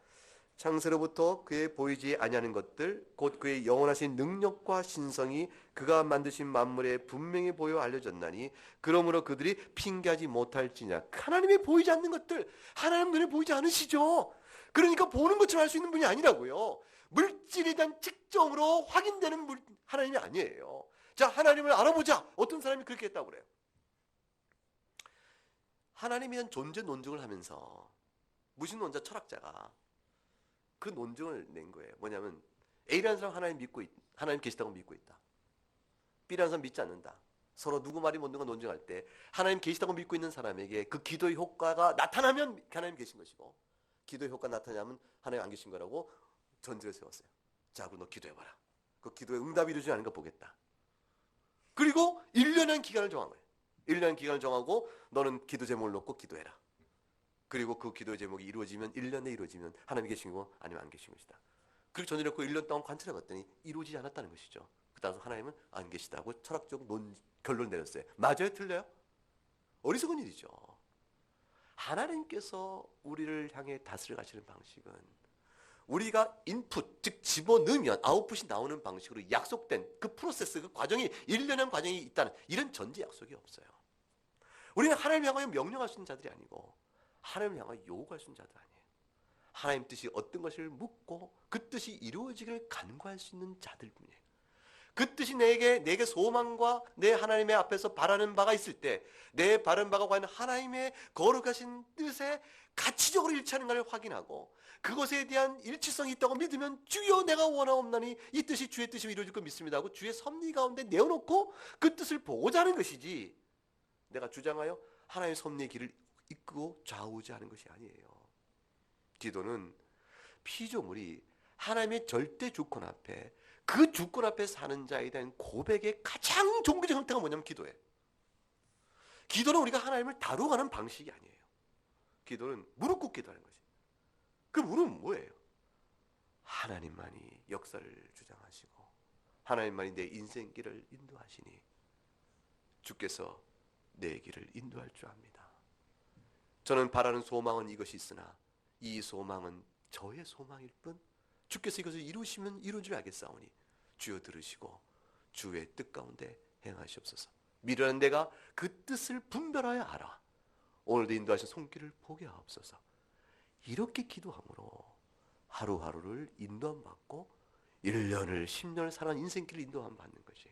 창세로부터 그의 보이지 아니하는 것들 곧 그의 영원하신 능력과 신성이 그가 만드신 만물에 분명히 보여 알려졌나니 그러므로 그들이 핑계하지 못할지냐. 하나님이 보이지 않는 것들 하나님 눈에 보이지 않으시죠. 그러니까 보는 것처럼 할 수 있는 분이 아니라고요. 물질에 대한 측정으로 확인되는 하나님이 아니에요. 자, 하나님을 알아보자. 어떤 사람이 그렇게 했다고 그래요. 하나님에 대한 존재 논증을 하면서 무신론자 철학자가 그 논증을 낸 거예요. 뭐냐면 A라는 사람 하나님 계시다고 믿고 있다. B라는 사람 믿지 않는다. 서로 누구 말이 뭔가 논증할 때 하나님 계시다고 믿고 있는 사람에게 그 기도의 효과가 나타나면 하나님 계신 것이고 기도의 효과가 나타나면 하나님 안 계신 거라고 전제를 세웠어요. 자, 그럼 너 기도해봐라. 그 기도에 응답이 이루어지지 않은 거 보겠다. 그리고 1년의 기간을 정한 거예요. 1년 기간을 정하고 너는 기도 제목을 놓고 기도해라. 그리고 그 기도의 제목이 이루어지면 1년 내에 이루어지면 하나님이 계신 거 아니면 안 계신 것이다. 그렇게 전제놓고 1년 동안 관찰해 봤더니 이루어지지 않았다는 것이죠. 따라서 하나님은 안 계시다고 철학적 결론을 내렸어요. 맞아요? 틀려요? 어리석은 일이죠. 하나님께서 우리를 향해 다스려 가시는 방식은 우리가 인풋, 즉 집어넣으면 아웃풋이 나오는 방식으로 약속된 그 프로세스, 그 과정이 1년의 과정이 있다는 이런 전제 약속이 없어요. 우리는 하나님 향하여 명령할 수 있는 자들이 아니고 하나님 향하여 요구할 수 있는 자들 아니에요. 하나님 뜻이 어떤 것을 묻고 그 뜻이 이루어지기를 간구할 수 있는 자들 뿐이에요. 그 뜻이 내게 소망과 내 하나님의 앞에서 바라는 바가 있을 때 내 바라는 바가 과연 하나님의 거룩하신 뜻에 가치적으로 일치하는가를 확인하고 그것에 대한 일치성이 있다고 믿으면 주여 내가 원하옵나니 이 뜻이 주의 뜻이 이루어질 거 믿습니다 하고 주의 섭리 가운데 내어놓고 그 뜻을 보고자 하는 것이지 내가 주장하여 하나님의 섭리의 길을 이끄고 좌우지하는 것이 아니에요. 기도는 피조물이 하나님의 절대 주권 앞에 그 주권 앞에 사는 자에 대한 고백의 가장 종교적 형태가 뭐냐면 기도예요. 기도는 우리가 하나님을 다루어가는 방식이 아니에요. 기도는 무릎 꿇고 기도하는 것이. 그 무릎은 뭐예요? 하나님만이 역사를 주장하시고 하나님만이 내 인생길을 인도하시니 주께서 내 길을 인도할 줄 압니다. 저는 바라는 소망은 이것이 있으나 이 소망은 저의 소망일 뿐 주께서 이것을 이루시면 이룬 줄 알겠사오니 주여 들으시고 주의 뜻 가운데 행하시옵소서. 미련한 내가 그 뜻을 분별하여 알아 오늘도 인도하신 손길을 보게 하옵소서. 이렇게 기도함으로 하루하루를 인도함 받고 1년을 10년을 살아온 인생길을 인도함 받는 것이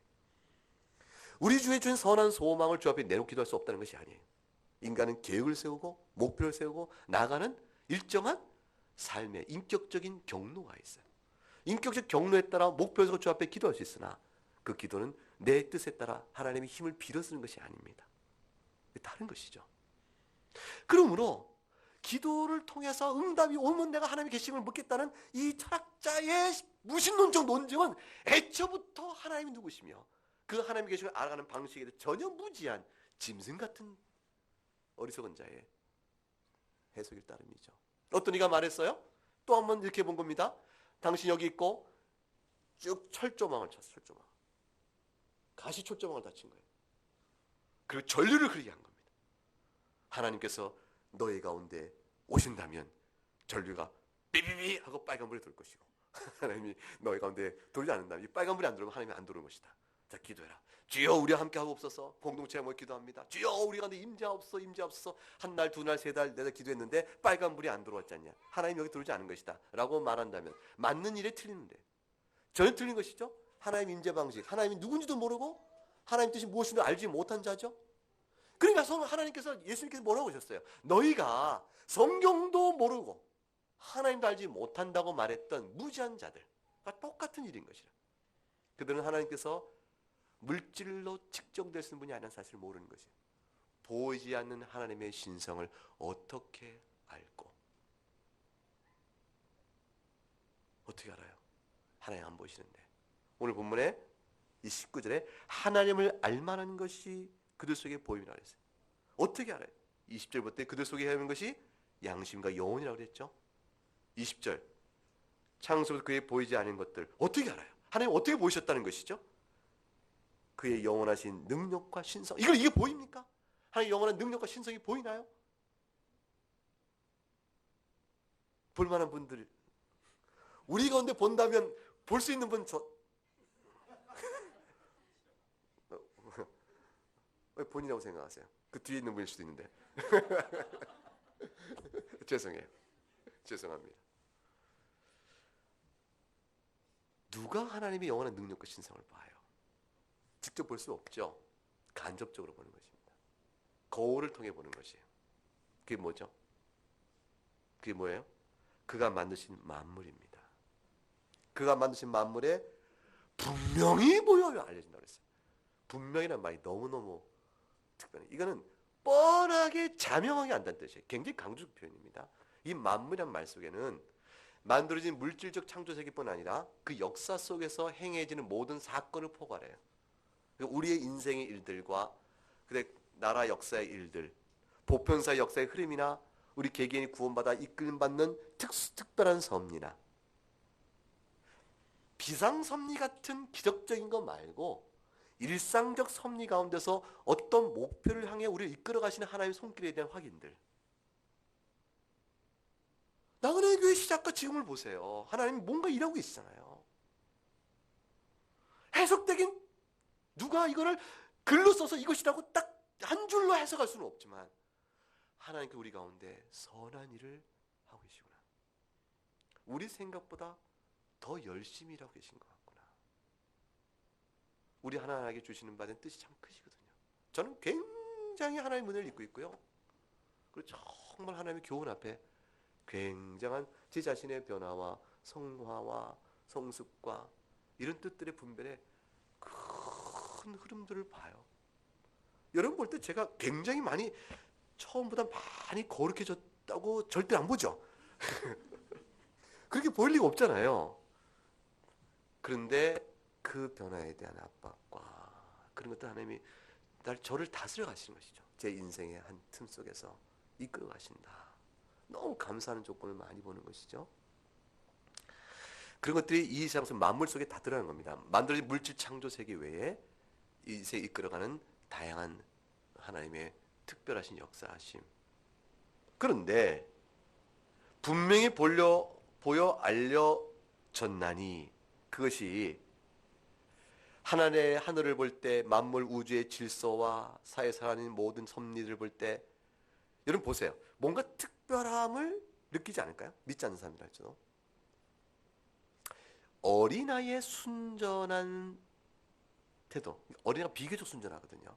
우리 주에 준 선한 소망을 주 앞에 내놓고 기도할 수 없다는 것이 아니에요. 인간은 계획을 세우고 목표를 세우고 나가는 일정한 삶의 인격적인 경로가 있어요. 인격적 경로에 따라 목표에서 주 앞에 기도할 수 있으나 그 기도는 내 뜻에 따라 하나님의 힘을 빌어 쓰는 것이 아닙니다. 다른 것이죠. 그러므로 기도를 통해서 응답이 오면 내가 하나님의 계심을 묻겠다는 이 철학자의 무신론적 논증은 애초부터 하나님이 누구시며 그 하나님의 계심을 알아가는 방식에 대해 전혀 무지한 짐승 같은 어리석은 자의 해석일 따름이죠. 어떤 이가 말했어요? 또 한 번 이렇게 본 겁니다. 당신 여기 있고 쭉 철조망을 쳤어. 철조망. 가시 철조망을 다 친 거예요. 그리고 전류를 흐르게 한 겁니다. 하나님께서 너희 가운데 오신다면 전류가 삐삐삐 하고 빨간불이 돌 것이고 하나님이 너희 가운데 돌지 않는다면 이 빨간불이 안 들어오면 하나님이 안 들어오는 것이다. 자, 기도해라. 주여 우리와 함께 하고 없어서 공동체에 모여 기도합니다. 주여 우리 가운데 임재하옵소서 임재하옵소서. 한 날, 두 날, 세 달 내가 기도했는데 빨간불이 안 들어왔지 않냐. 하나님 여기 들어오지 않은 것이다 라고 말한다면 맞는 일에 틀리는데 전혀 틀린 것이죠. 하나님 임재 방식, 하나님이 누군지도 모르고 하나님 뜻이 무엇인지 알지 못한 자죠. 그러니까 하나님께서 예수님께서 뭐라고 하셨어요? 너희가 성경도 모르고 하나님도 알지 못한다고 말했던 무지한 자들과 똑같은 일인 것이라. 그들은 하나님께서 물질로 측정될 수 있는 분이 아니라는 사실을 모르는 것이에요. 보이지 않는 하나님의 신성을 어떻게 알고 어떻게 알아요? 하나님 안 보이시는데. 오늘 본문에 이 19절에 하나님을 알만한 것이 그들 속에 보임이라 그랬어요. 어떻게 알아요? 20절부터 그들 속에 헤매는 것이 양심과 영혼이라고 그랬죠. 20절 창세부터 그의 보이지 않은 것들 어떻게 알아요? 하나님 어떻게 보이셨다는 것이죠? 그의 영원하신 능력과 신성. 이게 보입니까? 하나님의 영원한 능력과 신성이 보이나요? 볼만한 분들 우리 가운데 본다면 볼 수 있는 분 왜 본인이라고 생각하세요? 그 뒤에 있는 분일 수도 있는데. 죄송해요. 죄송합니다. 누가 하나님의 영원한 능력과 신성을 봐요? 직접 볼 수 없죠. 간접적으로 보는 것입니다. 거울을 통해 보는 것이에요. 그게 뭐죠? 그게 뭐예요? 그가 만드신 만물입니다. 그가 만드신 만물에 분명히 보여요. 알려진다고 그랬어요. 분명이란 말이 너무너무 특별해. 이거는 뻔하게 자명하게 안다는 뜻이에요. 굉장히 강조적 표현입니다. 이 만물이란 말 속에는 만들어진 물질적 창조 세계뿐 아니라 그 역사 속에서 행해지는 모든 사건을 포괄해요. 우리의 인생의 일들과 나라 역사의 일들, 보편사의 역사의 흐름이나 우리 개개인이 구원받아 이끌림받는 특별한 섭리나 비상섭리 같은 기적적인 것 말고 일상적 섭리 가운데서 어떤 목표를 향해 우리를 이끌어 가시는 하나님의 손길에 대한 확인들. 나그네 교회 시작과 지금을 보세요. 하나님이 뭔가 일하고 있잖아요. 해석되긴 누가 이거를 글로 써서 이것이라고 딱 한 줄로 해석할 수는 없지만 하나님께 우리 가운데 선한 일을 하고 계시구나. 우리 생각보다 더 열심히 일하고 계신 것 같구나. 우리 하나님에게 주시는 바는 뜻이 참 크시거든요. 저는 굉장히 하나님의 은혜를 입고 있고요. 그리고 정말 하나님의 교훈 앞에 굉장한 제 자신의 변화와 성화와 성숙과 이런 뜻들의 분별에 큰 흐름들을 봐요. 여러분 볼 때 제가 굉장히 많이 처음보다 많이 거룩해졌다고 절대 안 보죠. 그렇게 보일 리가 없잖아요. 그런데 그 변화에 대한 압박과 그런 것들 하나님이 저를 다스려 가시는 것이죠. 제 인생의 한 틈 속에서 이끌어 가신다. 너무 감사하는 조건을 많이 보는 것이죠. 그런 것들이 이 세상 만물 속에 다 들어가는 겁니다. 만들어진 물질 창조 세계 외에 이 세계 이끌어가는 다양한 하나님의 특별하신 역사하심. 그런데 분명히 보여 알려졌나니 그것이 하나님의 하늘을 볼 때 만물 우주의 질서와 사회 살아가는 모든 섭리들을 볼 때 여러분 보세요. 뭔가 특별함을 느끼지 않을까요? 믿지 않는 사람이라 할지도. 어린아이의 순전한 태도. 어린아이가 비교적 순전하거든요.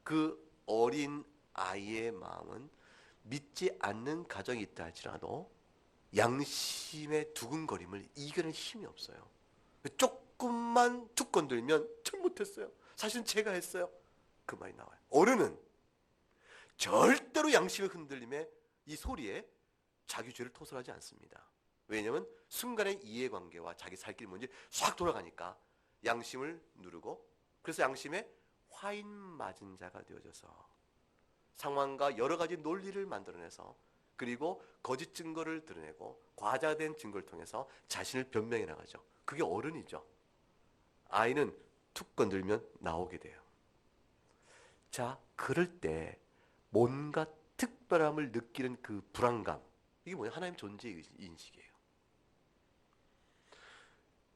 그 어린 아이의 마음은 믿지 않는 가정이 있다 할지라도 양심의 두근거림을 이겨낼 힘이 없어요. 조금만 툭 건들면 잘못했어요. 사실은 제가 했어요. 그 말이 나와요. 어른은 절대로 양심의 흔들림에 이 소리에 자기 죄를 토설하지 않습니다. 왜냐하면 순간의 이해관계와 자기 살 길 문제 싹 돌아가니까 양심을 누르고 그래서 양심에 화인 맞은 자가 되어져서 상황과 여러 가지 논리를 만들어내서 그리고 거짓 증거를 드러내고 과자된 증거를 통해서 자신을 변명해 나가죠. 그게 어른이죠. 아이는 툭 건들면 나오게 돼요. 자, 그럴 때 뭔가 특별함을 느끼는 그 불안감, 이게 뭐냐? 하나님 존재의 인식이에요.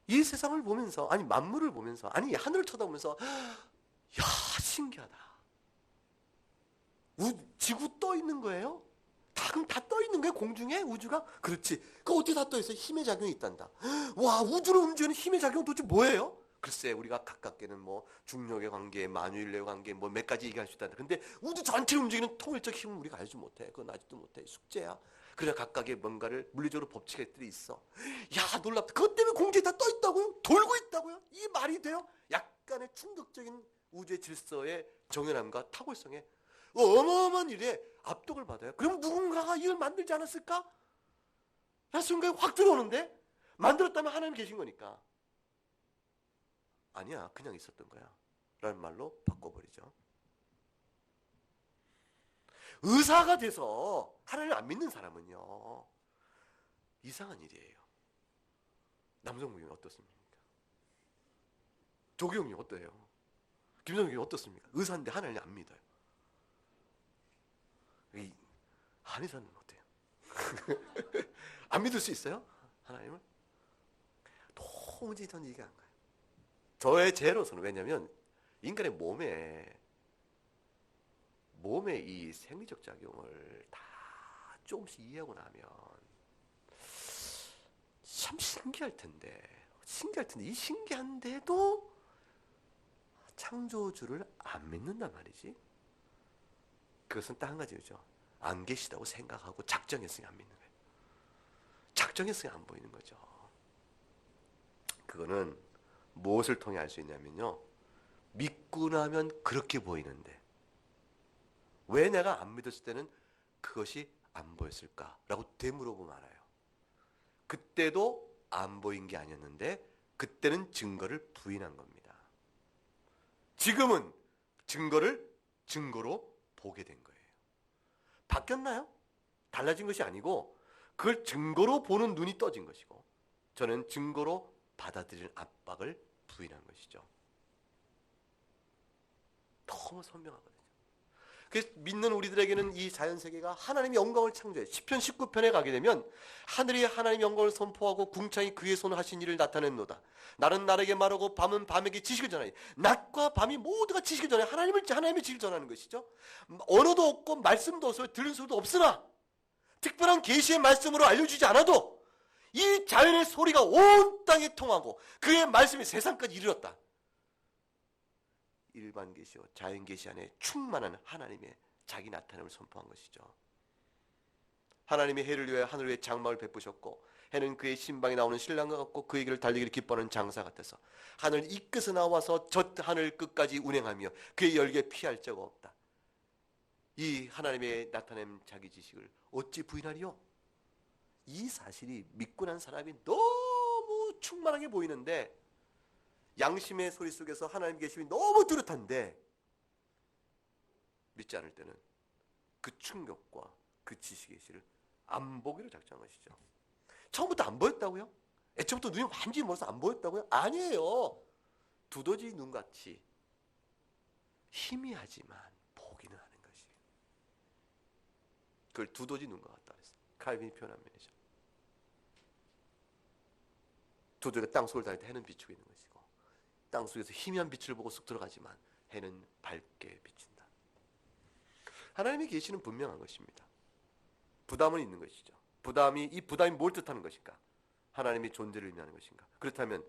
이 세상을 보면서, 아니 만물을 보면서, 아니 하늘을 쳐다보면서 야, 신기하다. 지구 떠 있는 거예요? 그럼 다 떠 있는 거예요? 공중에? 우주가? 그렇지. 그 어떻게 다 떠 있어요? 힘의 작용이 있단다. 와, 우주를 움직이는 힘의 작용은 도대체 뭐예요? 글쎄, 우리가 가깝게는 뭐 중력의 관계, 만유인력의 관계, 뭐 몇 가지 얘기할 수 있단다. 근데 우주 전체를 움직이는 통일적 힘은 우리가 알지 못해. 그건 아직도 못해. 숙제야. 그래 각각의 뭔가를 물리적으로 법칙들이 있어. 야, 놀랍다. 그것 때문에 공중에 다 떠 있다고요? 돌고 있다고요? 이게 말이 돼요? 약간의 충격적인 우주의 질서의 정연함과 탁월성에 어마어마한 일에 압독을 받아요. 그럼 누군가가 이걸 만들지 않았을까? 나 순간에 확 들어오는데 만들었다면 하나님 계신 거니까. 아니야, 그냥 있었던 거야 라는 말로 바꿔버리죠. 의사가 돼서 하나님을 안 믿는 사람은요 이상한 일이에요. 남성부 교수님 어떻습니까? 조기용님 어때요? 김성규 교수님 어떻습니까? 의사인데 하나님을 안 믿어요. 한의사는 어때요? 안 믿을 수 있어요? 하나님을? 도무지 전 이해가 안 가요. 저의 죄로서는. 왜냐하면 인간의 몸의 이 생리적 작용을 다 조금씩 이해하고 나면 참 신기할 텐데 이 신기한데도 창조주를 안 믿는단 말이지. 그것은 딱 한 가지죠. 안 계시다고 생각하고 작정했으니 안 믿는 거예요. 작정했으니 안 보이는 거죠. 그거는 무엇을 통해 알 수 있냐면요, 믿고 나면 그렇게 보이는데 왜 내가 안 믿었을 때는 그것이 안 보였을까라고 되물어보면 알아요. 그때도 안 보인 게 아니었는데 그때는 증거를 부인한 겁니다. 지금은 증거를 증거로 보게 된 거예요. 바뀌었나요? 달라진 것이 아니고 그걸 증거로 보는 눈이 떠진 것이고 저는 증거로 받아들이는 압박을 부인한 것이죠. 너무 선명하거든요. 그래서 믿는 우리들에게는 이 자연세계가 하나님의 영광을 창조해. 시편 19편에 가게 되면 하늘이 하나님의 영광을 선포하고 궁창이 그의 손을 하신 일을 나타냈노다. 날은 날에게 말하고 밤은 밤에게 지식을 전하니. 낮과 밤이 모두가 지식을 전해. 하나님의 지식을 전하는 것이죠. 언어도 없고 말씀도 없어요. 들은 소리도 없으나 특별한 계시의 말씀으로 알려주지 않아도 이 자연의 소리가 온 땅에 통하고 그의 말씀이 세상까지 이르렀다. 일반 계시와 자연 계시 안에 충만한 하나님의 자기 나타남을 선포한 것이죠. 하나님이 해를 위하여 하늘 위에 장막을 베푸셨고 해는 그의 신방에 나오는 신랑과 같고 그의 길을 달리기를 기뻐하는 장사 같아서 하늘 이 끝에 나와서 저 하늘 끝까지 운행하며 그의 열기에 피할 자가 없다. 이 하나님의 나타낸 자기 지식을 어찌 부인하리요? 이 사실이 믿고 난 사람이 너무 충만하게 보이는데 양심의 소리 속에서 하나님 계심이 너무 뚜렷한데 믿지 않을 때는 그 충격과 그 지식의 실을 안 보기로 작정한 것이죠. 처음부터 안 보였다고요? 애초부터 눈이 완전히 멀어서 안 보였다고요? 아니에요. 두더지 눈같이 희미하지만 보기는 하는 것이. 그걸 두더지 눈과 같다 그랬어요. 칼빈이 표현한 면이죠. 두더지가 땅속을 다닐 때 해는 비추고 있는 것이고 땅속에서 희미한 빛을 보고 쑥 들어가지만 해는 밝게 비친다. 하나님의 계시는 분명한 것입니다. 부담은 있는 것이죠. 이 부담이 뭘 뜻하는 것인가? 하나님의 존재를 의미하는 것인가? 그렇다면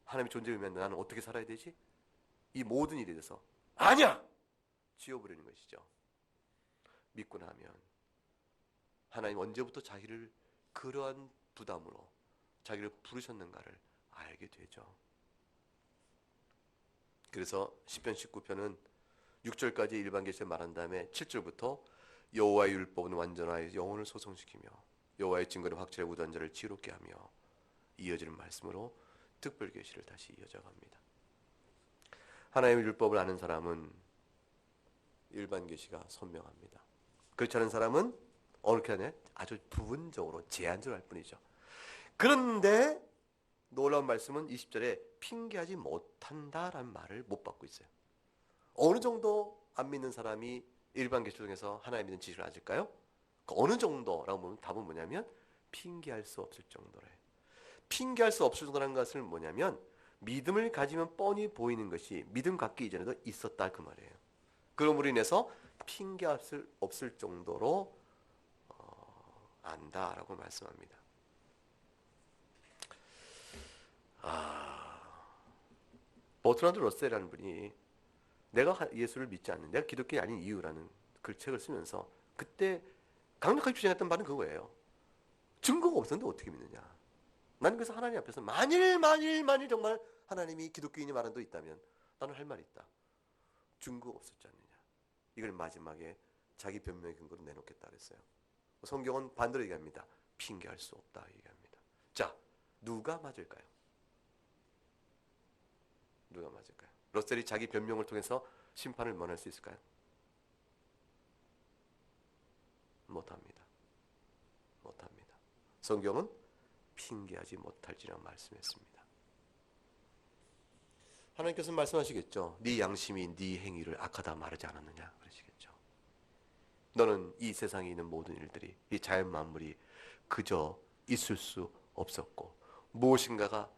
하나님의 존재를 의미하는 나는 어떻게 살아야 되지? 이 모든 일에 대해서 아니야! 지워버리는 것이죠. 믿고 나면 하나님 언제부터 자기를 그러한 부담으로 자기를 부르셨는가를 알게 되죠. 그래서 시편 19편은 6절까지 일반 계시를 말한 다음에 7절부터 여호와의 율법은 완전하여 영혼을 소성시키며 여호와의 증거는 확실히 우둔 자를 지롭게 하며 이어지는 말씀으로 특별 계시를 다시 이어져 갑니다. 하나님의 율법을 아는 사람은 일반 계시가 선명합니다. 그렇지 않은 사람은 어떻게 하냐? 아주 부분적으로 제한적으로 할 뿐이죠. 그런데 놀라운 말씀은 20절에 핑계하지 못한다라는 말을 못 받고 있어요. 어느 정도 안 믿는 사람이 일반 계시 중에서 하나님 믿는 지식을 가질까요? 어느 정도라고 보면 답은 뭐냐면 핑계할 수 없을 정도래. 핑계할 수 없을 정도라는 것은 뭐냐면 믿음을 가지면 뻔히 보이는 것이 믿음 갖기 이전에도 있었다 그 말이에요. 그러므로 인해서 핑계할 수 없을 정도로 안다라고 말씀합니다. 버트란드 러셀이라는 분이 내가 예수를 믿지 않는, 내가 기독교인이 아닌 이유라는 글책을 쓰면서 그때 강력하게 주장했던 바는 그거예요. 증거가 없었는데 어떻게 믿느냐. 나는 그래서 하나님 앞에서 만일 정말 하나님이 기독교인이 말한 도 있다면 나는 할 말이 있다. 증거가 없었지 않느냐. 이걸 마지막에 자기 변명의 근거로 내놓겠다 그랬어요. 성경은 반대로 얘기합니다. 핑계할 수 없다 얘기합니다. 자, 누가 맞을까요? 누가 맞을까요? 러셀이 자기 변명을 통해서 심판을 면할 수 있을까요? 못합니다. 성경은 핑계하지 못할지라고 말씀했습니다. 하나님께서 말씀하시겠죠. 네 양심이 네 행위를 악하다 말하지 않았느냐 그러시겠죠. 너는 이 세상에 있는 모든 일들이, 이 자연 만물이 그저 있을 수 없었고 무엇인가가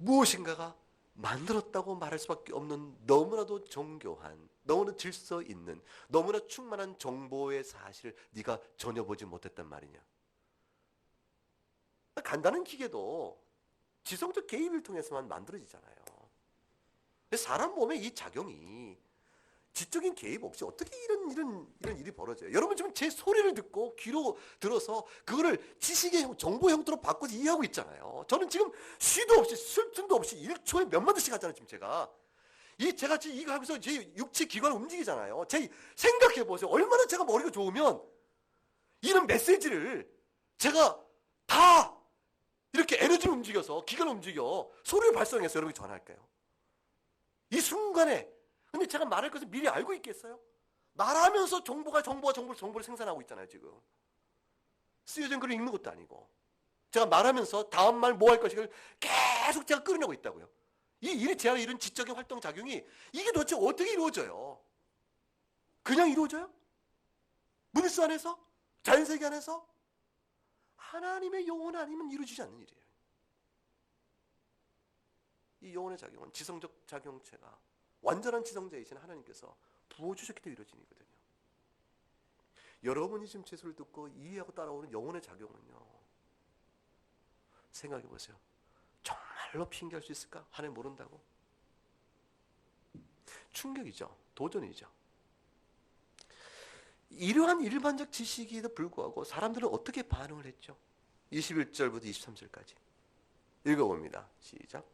무엇인가가 만들었다고 말할 수밖에 없는 너무나도 정교한, 너무나 질서 있는, 너무나 충만한 정보의 사실을 네가 전혀 보지 못했단 말이냐. 간단한 기계도 지성적 개입을 통해서만 만들어지잖아요. 사람 몸의 이 작용이 지적인 개입 없이 어떻게 이런 일이 벌어져요? 여러분 지금 제 소리를 듣고 귀로 들어서 그거를 지식의 정보 형태로 바꿔서 이해하고 있잖아요. 저는 지금 쉬도 없이 쉴 틈도 없이 1초에 몇만 대씩 하잖아요. 지금 제가 지금 이거 하면서 제 육체 기관을 움직이잖아요. 생각해 보세요. 얼마나 제가 머리가 좋으면 이런 메시지를 제가 다 이렇게 에너지를 움직여서 기관을 움직여 소리를 발송해서 여러분이 전할까요? 이 순간에. 근데 제가 말할 것을 미리 알고 있겠어요? 말하면서 정보를 생산하고 있잖아요, 지금. 쓰여진 글을 읽는 것도 아니고. 제가 말하면서 다음 말 뭐 할 것인가를 계속 제가 끌어내고 있다고요. 이 일이 제가 이런 지적인 활동 작용이 이게 도대체 어떻게 이루어져요? 그냥 이루어져요? 문스 안에서? 자연세계 안에서? 하나님의 영혼 아니면 이루어지지 않는 일이에요. 이 영혼의 작용은 지성적 작용체가 완전한 지성자이신 하나님께서 부어주셨기 때문에 이루어진 일이거든요. 여러분이 지금 제 소리를 듣고 이해하고 따라오는 영혼의 작용은요. 생각해 보세요. 정말로 핑계할 수 있을까? 하나님 모른다고? 충격이죠. 도전이죠. 이러한 일반적 지식에도 불구하고 사람들은 어떻게 반응을 했죠? 21절부터 23절까지 읽어봅니다. 시작.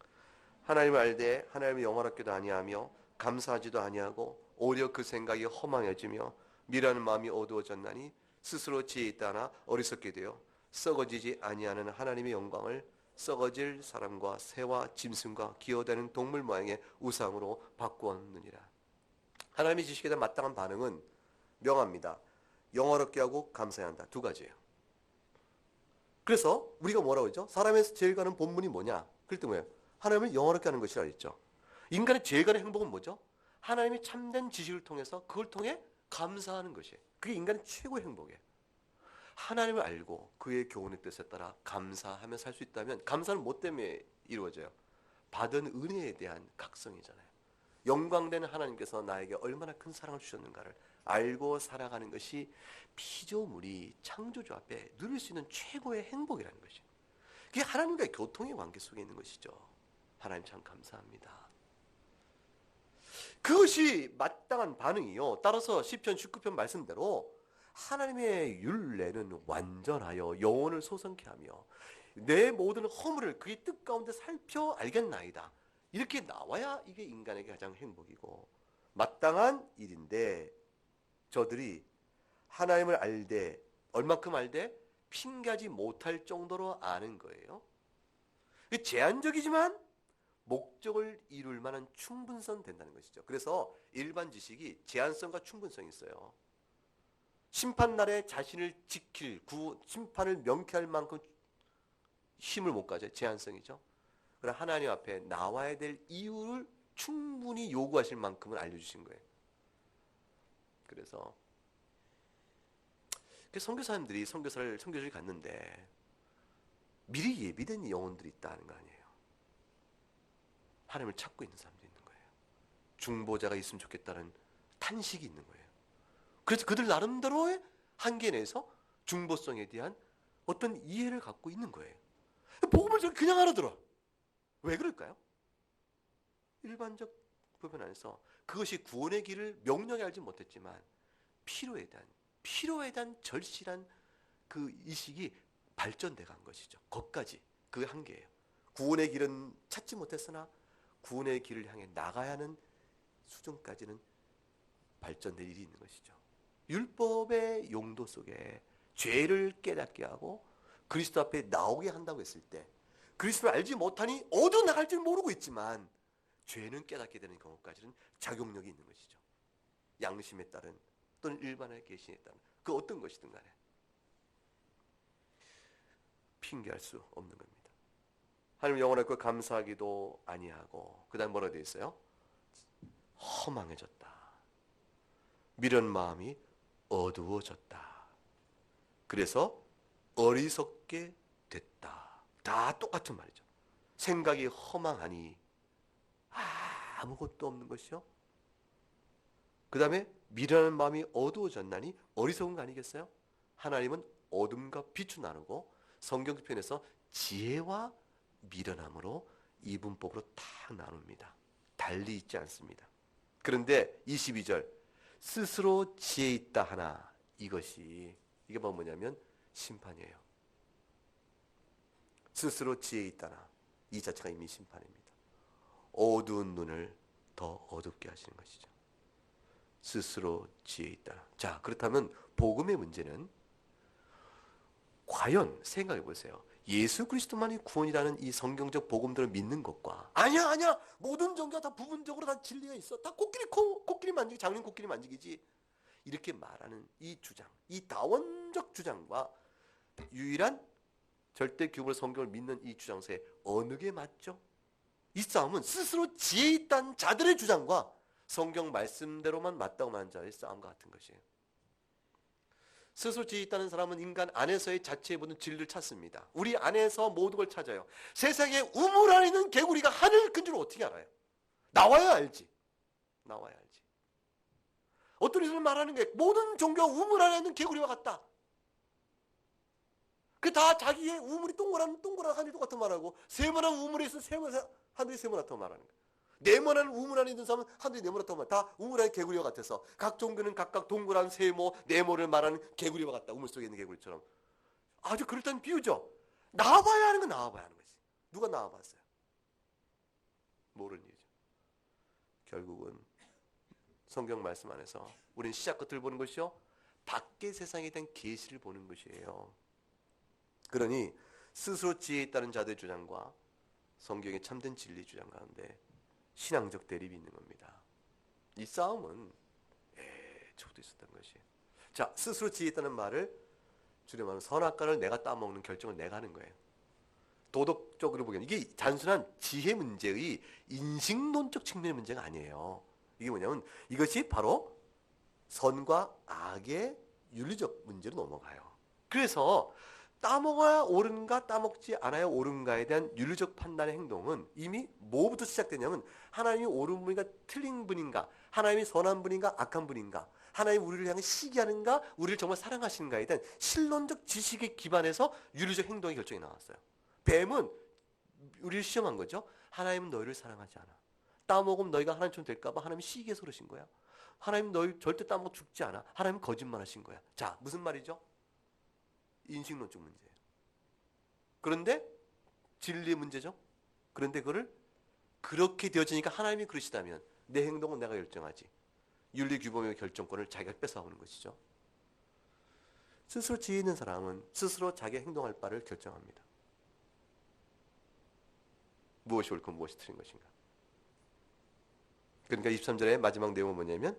하나님을 알되 하나님을 영원하게도 아니하며 감사하지도 아니하고 오히려 그 생각이 허망해지며 미라는 마음이 어두워졌나니 스스로 지혜 있다 하나 어리석게 되어 썩어지지 아니하는 하나님의 영광을 썩어질 사람과 새와 짐승과 기어다니는 동물 모양의 우상으로 바꾸었느니라. 하나님의 지식에 대한 마땅한 반응은 명합니다. 영어롭게 하고 감사해야 한다. 두 가지예요. 그래서 우리가 뭐라고 했죠? 사람의 제일 가는 본문이 뭐냐? 그럴 때 뭐예요? 하나님을 영원하게 하는 것이라 했죠. 인간의 제일 가는 행복은 뭐죠? 하나님의 참된 지식을 통해서 그걸 통해 감사하는 것이에요. 그게 인간의 최고의 행복이에요. 하나님을 알고 그의 교훈의 뜻에 따라 감사하며 살 수 있다면 감사는 뭐 때문에 이루어져요? 받은 은혜에 대한 각성이잖아요. 영광되는 하나님께서 나에게 얼마나 큰 사랑을 주셨는가를 알고 살아가는 것이 피조물이 창조주 앞에 누릴 수 있는 최고의 행복이라는 것이에요. 그게 하나님과의 교통의 관계 속에 있는 것이죠. 하나님 참 감사합니다. 그것이 마땅한 반응이요. 따라서 시편 19편 말씀대로 하나님의 율례는 완전하여 영혼을 소성케 하며 내 모든 허물을 그의 뜻 가운데 살펴 알겠나이다. 이렇게 나와야 이게 인간에게 가장 행복이고 마땅한 일인데 저들이 하나님을 알되 얼만큼 알되 핑계하지 못할 정도로 아는 거예요. 제한적이지만 목적을 이룰 만한 충분성 된다는 것이죠. 그래서 일반 지식이 제한성과 충분성이 있어요. 심판날에 자신을 지킬, 심판을 명쾌할 만큼 힘을 못 가져요. 제한성이죠. 그러나 하나님 앞에 나와야 될 이유를 충분히 요구하실 만큼은 알려주신 거예요. 그래서 선교사님들이 선교지를 갔는데 미리 예비된 영혼들이 있다는 거 아니에요. 하나님을 찾고 있는 사람들이 있는 거예요. 중보자가 있으면 좋겠다는 탄식이 있는 거예요. 그래서 그들 나름대로의 한계 내에서 중보성에 대한 어떤 이해를 갖고 있는 거예요. 복음을 그냥 알아들어. 왜 그럴까요? 일반적 보편 안에서 그것이 구원의 길을 명령히 알지 못했지만 필요에 대한 절실한 그 의식이 발전돼 간 것이죠. 거기까지 그 한계예요. 구원의 길은 찾지 못했으나 구원의 길을 향해 나가야 하는 수준까지는 발전될 일이 있는 것이죠. 율법의 용도 속에 죄를 깨닫게 하고 그리스도 앞에 나오게 한다고 했을 때 그리스도를 알지 못하니 어디로 나갈지 모르고 있지만 죄는 깨닫게 되는 경우까지는 작용력이 있는 것이죠. 양심에 따른 또는 일반의 계신에 따른 그 어떤 것이든 간에 핑계할 수 없는 겁니다. 하나님 영원하고 감사하기도 아니하고 그 다음 뭐라 되어 있어요? 허망해졌다. 미련 마음이 어두워졌다. 그래서 어리석게 됐다. 다 똑같은 말이죠. 생각이 허망하니 아무것도 없는 것이요. 그 다음에 미련한 마음이 어두워졌나니 어리석은 거 아니겠어요? 하나님은 어둠과 빛을 나누고 성경 표현에서 지혜와 미련함으로 이분법으로 딱 나눕니다. 달리 있지 않습니다. 그런데 22절 스스로 지혜 있다 하나 이게 뭐냐면 심판이에요. 스스로 지혜 있다나 이 자체가 이미 심판입니다. 어두운 눈을 더 어둡게 하시는 것이죠. 스스로 지혜 있다나. 자, 그렇다면 복음의 문제는 과연 생각해 보세요. 예수 그리스도만이 구원이라는 이 성경적 복음들을 믿는 것과 아니야 모든 종교가 다 부분적으로 다 진리가 있어. 다 코끼리 만지기 장님 코끼리 만지기지. 이렇게 말하는 이 주장, 이 다원적 주장과 유일한 절대 규범의 성경을 믿는 이 주장 사이에 어느 게 맞죠? 이 싸움은 스스로 지혜 있다는 자들의 주장과 성경 말씀대로만 맞다고 말하는 자의 싸움과 같은 것이에요. 스스로 지혜 있다는 사람은 인간 안에서의 자체의 모든 진리를 찾습니다. 우리 안에서 모든 걸 찾아요. 세상에 우물 안에 있는 개구리가 하늘을 끈 줄 어떻게 알아요? 나와야 알지. 어떤 이들은 말하는 게 모든 종교가 우물 안에 있는 개구리와 같다. 그 다 자기의 우물이 동그란 하늘도 같은 말하고 세모난 우물에 있어 하늘이 세모나다고 말하는 거예요. 네모난 우물 안에 있는 사람은 하늘이 네모나다고 말하는 다 우물 안에 개구리와 같아서 각 종교는 각각 동그란 세모, 네모를 말하는 개구리와 같다. 우물 속에 있는 개구리처럼. 아주 그럴듯한 비유죠. 나와봐야 하는 건 나와봐야 하는 거지. 누가 나와봤어요? 모르는 일이죠. 결국은 성경 말씀 안에서 우리는 시작 끝을 보는 것이요 밖의 세상에 대한 계시를 보는 것이에요. 그러니 스스로 지혜 있다는 자들의 주장과 성경의 참된 진리 주장 가운데 신앙적 대립이 있는 겁니다. 이 싸움은 애초부터 있었던 것이에요. 자, 스스로 지혜 있다는 말을 줄여말하면 선악과를 내가 따먹는 결정을 내가 하는 거예요. 도덕적으로 보기에는 이게 단순한 지혜 문제의 인식론적 측면의 문제가 아니에요. 이게 뭐냐면 이것이 바로 선과 악의 윤리적 문제로 넘어가요. 그래서 따먹어야 옳은가 따먹지 않아야 옳은가에 대한 윤리적 판단의 행동은 이미 뭐부터 시작되냐면 하나님이 옳은 분인가 틀린 분인가, 하나님이 선한 분인가 악한 분인가, 하나님이 우리를 향해 시기하는가 우리를 정말 사랑하시는가에 대한 신론적 지식에 기반해서 윤리적 행동의 결정이 나왔어요. 뱀은 우리를 시험한 거죠. 하나님은 너희를 사랑하지 않아. 따먹으면 너희가 하나님처럼 될까 봐 하나님이 시기해서 그러신 거야. 하나님 너희 절대 따먹어 죽지 않아. 하나님은 거짓말하신 거야. 자, 무슨 말이죠? 인식론적 문제예요. 그런데 진리의 문제죠. 그런데 그거를 그렇게 되어지니까 하나님이 그러시다면 내 행동은 내가 결정하지. 윤리 규범의 결정권을 자기가 뺏어오는 것이죠. 스스로 지혜 있는 사람은 스스로 자기가 행동할 바를 결정합니다. 무엇이 옳고 무엇이 틀린 것인가. 그러니까 23절의 마지막 내용은 뭐냐면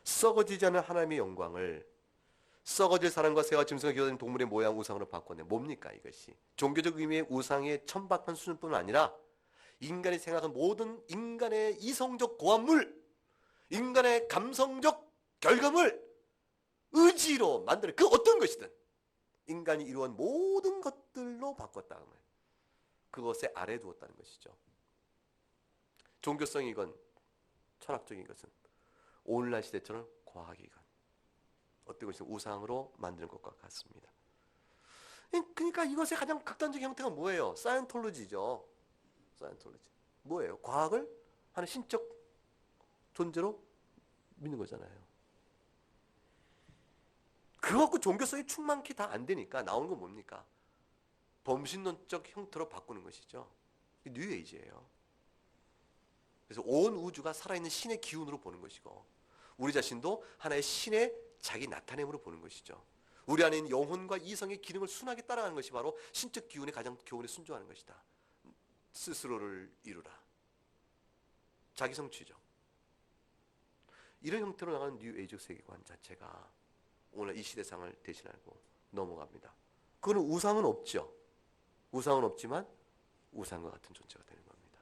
썩어지지 않은 하나님의 영광을 썩어질 사람과 새와 짐승과 기어다니는 동물의 모양 우상으로 바꿨네. 뭡니까 이것이? 종교적 의미의 우상의 천박한 수준뿐만 아니라 인간이 생각한 모든 인간의 이성적 고안물, 인간의 감성적 결과물, 의지로 만드는 그 어떤 것이든 인간이 이루어온 모든 것들로 바꿨다. 그것에 아래 두었다는 것이죠. 종교성이건 철학적인 것은 오늘날 시대처럼 과학이건 어떤 것이 우상으로 만드는 것과 같습니다. 그러니까 이것의 가장 극단적 형태가 뭐예요? 사이언톨로지죠. 사이언톨로지. 뭐예요? 과학을 하는 신적 존재로 믿는 거잖아요. 그거 갖고 종교성이 충만히 다 안 되니까 나오는 건 뭡니까? 범신론적 형태로 바꾸는 것이죠. 뉴에이지예요. 그래서 온 우주가 살아있는 신의 기운으로 보는 것이고 우리 자신도 하나의 신의 자기 나타냄으로 보는 것이죠. 우리 안에 있는 영혼과 이성의 기능을 순하게 따라가는 것이 바로 신적 기운의 가장 교훈에 순종하는 것이다. 스스로를 이루라. 자기 성취죠. 이런 형태로 나가는 뉴에이적 세계관 자체가 오늘 이 시대상을 대신하고 넘어갑니다. 그건 우상은 없죠. 우상은 없지만 우상과 같은 존재가 되는 겁니다.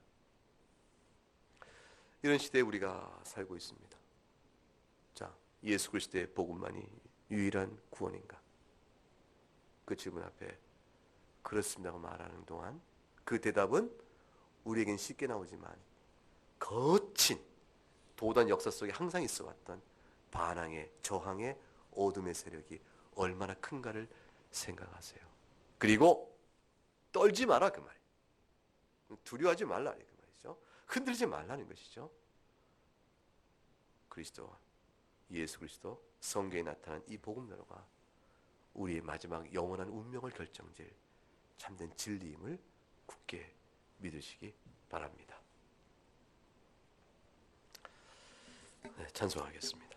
이런 시대에 우리가 살고 있습니다. 자, 예수 그리스도의 복음만이 유일한 구원인가? 그 질문 앞에 그렇습니다고 말하는 동안 그 대답은 우리에겐 쉽게 나오지만 거친 도단 역사 속에 항상 있어 왔던 반항의, 저항의, 어둠의 세력이 얼마나 큰가를 생각하세요. 그리고 떨지 마라 그 말. 두려워하지 말라 그 말이죠. 흔들지 말라는 것이죠. 그리스도, 예수 그리스도, 성경에 나타난 이 복음대로가 우리의 마지막 영원한 운명을 결정질 참된 진리임을 굳게 믿으시기 바랍니다. 네, 찬송하겠습니다.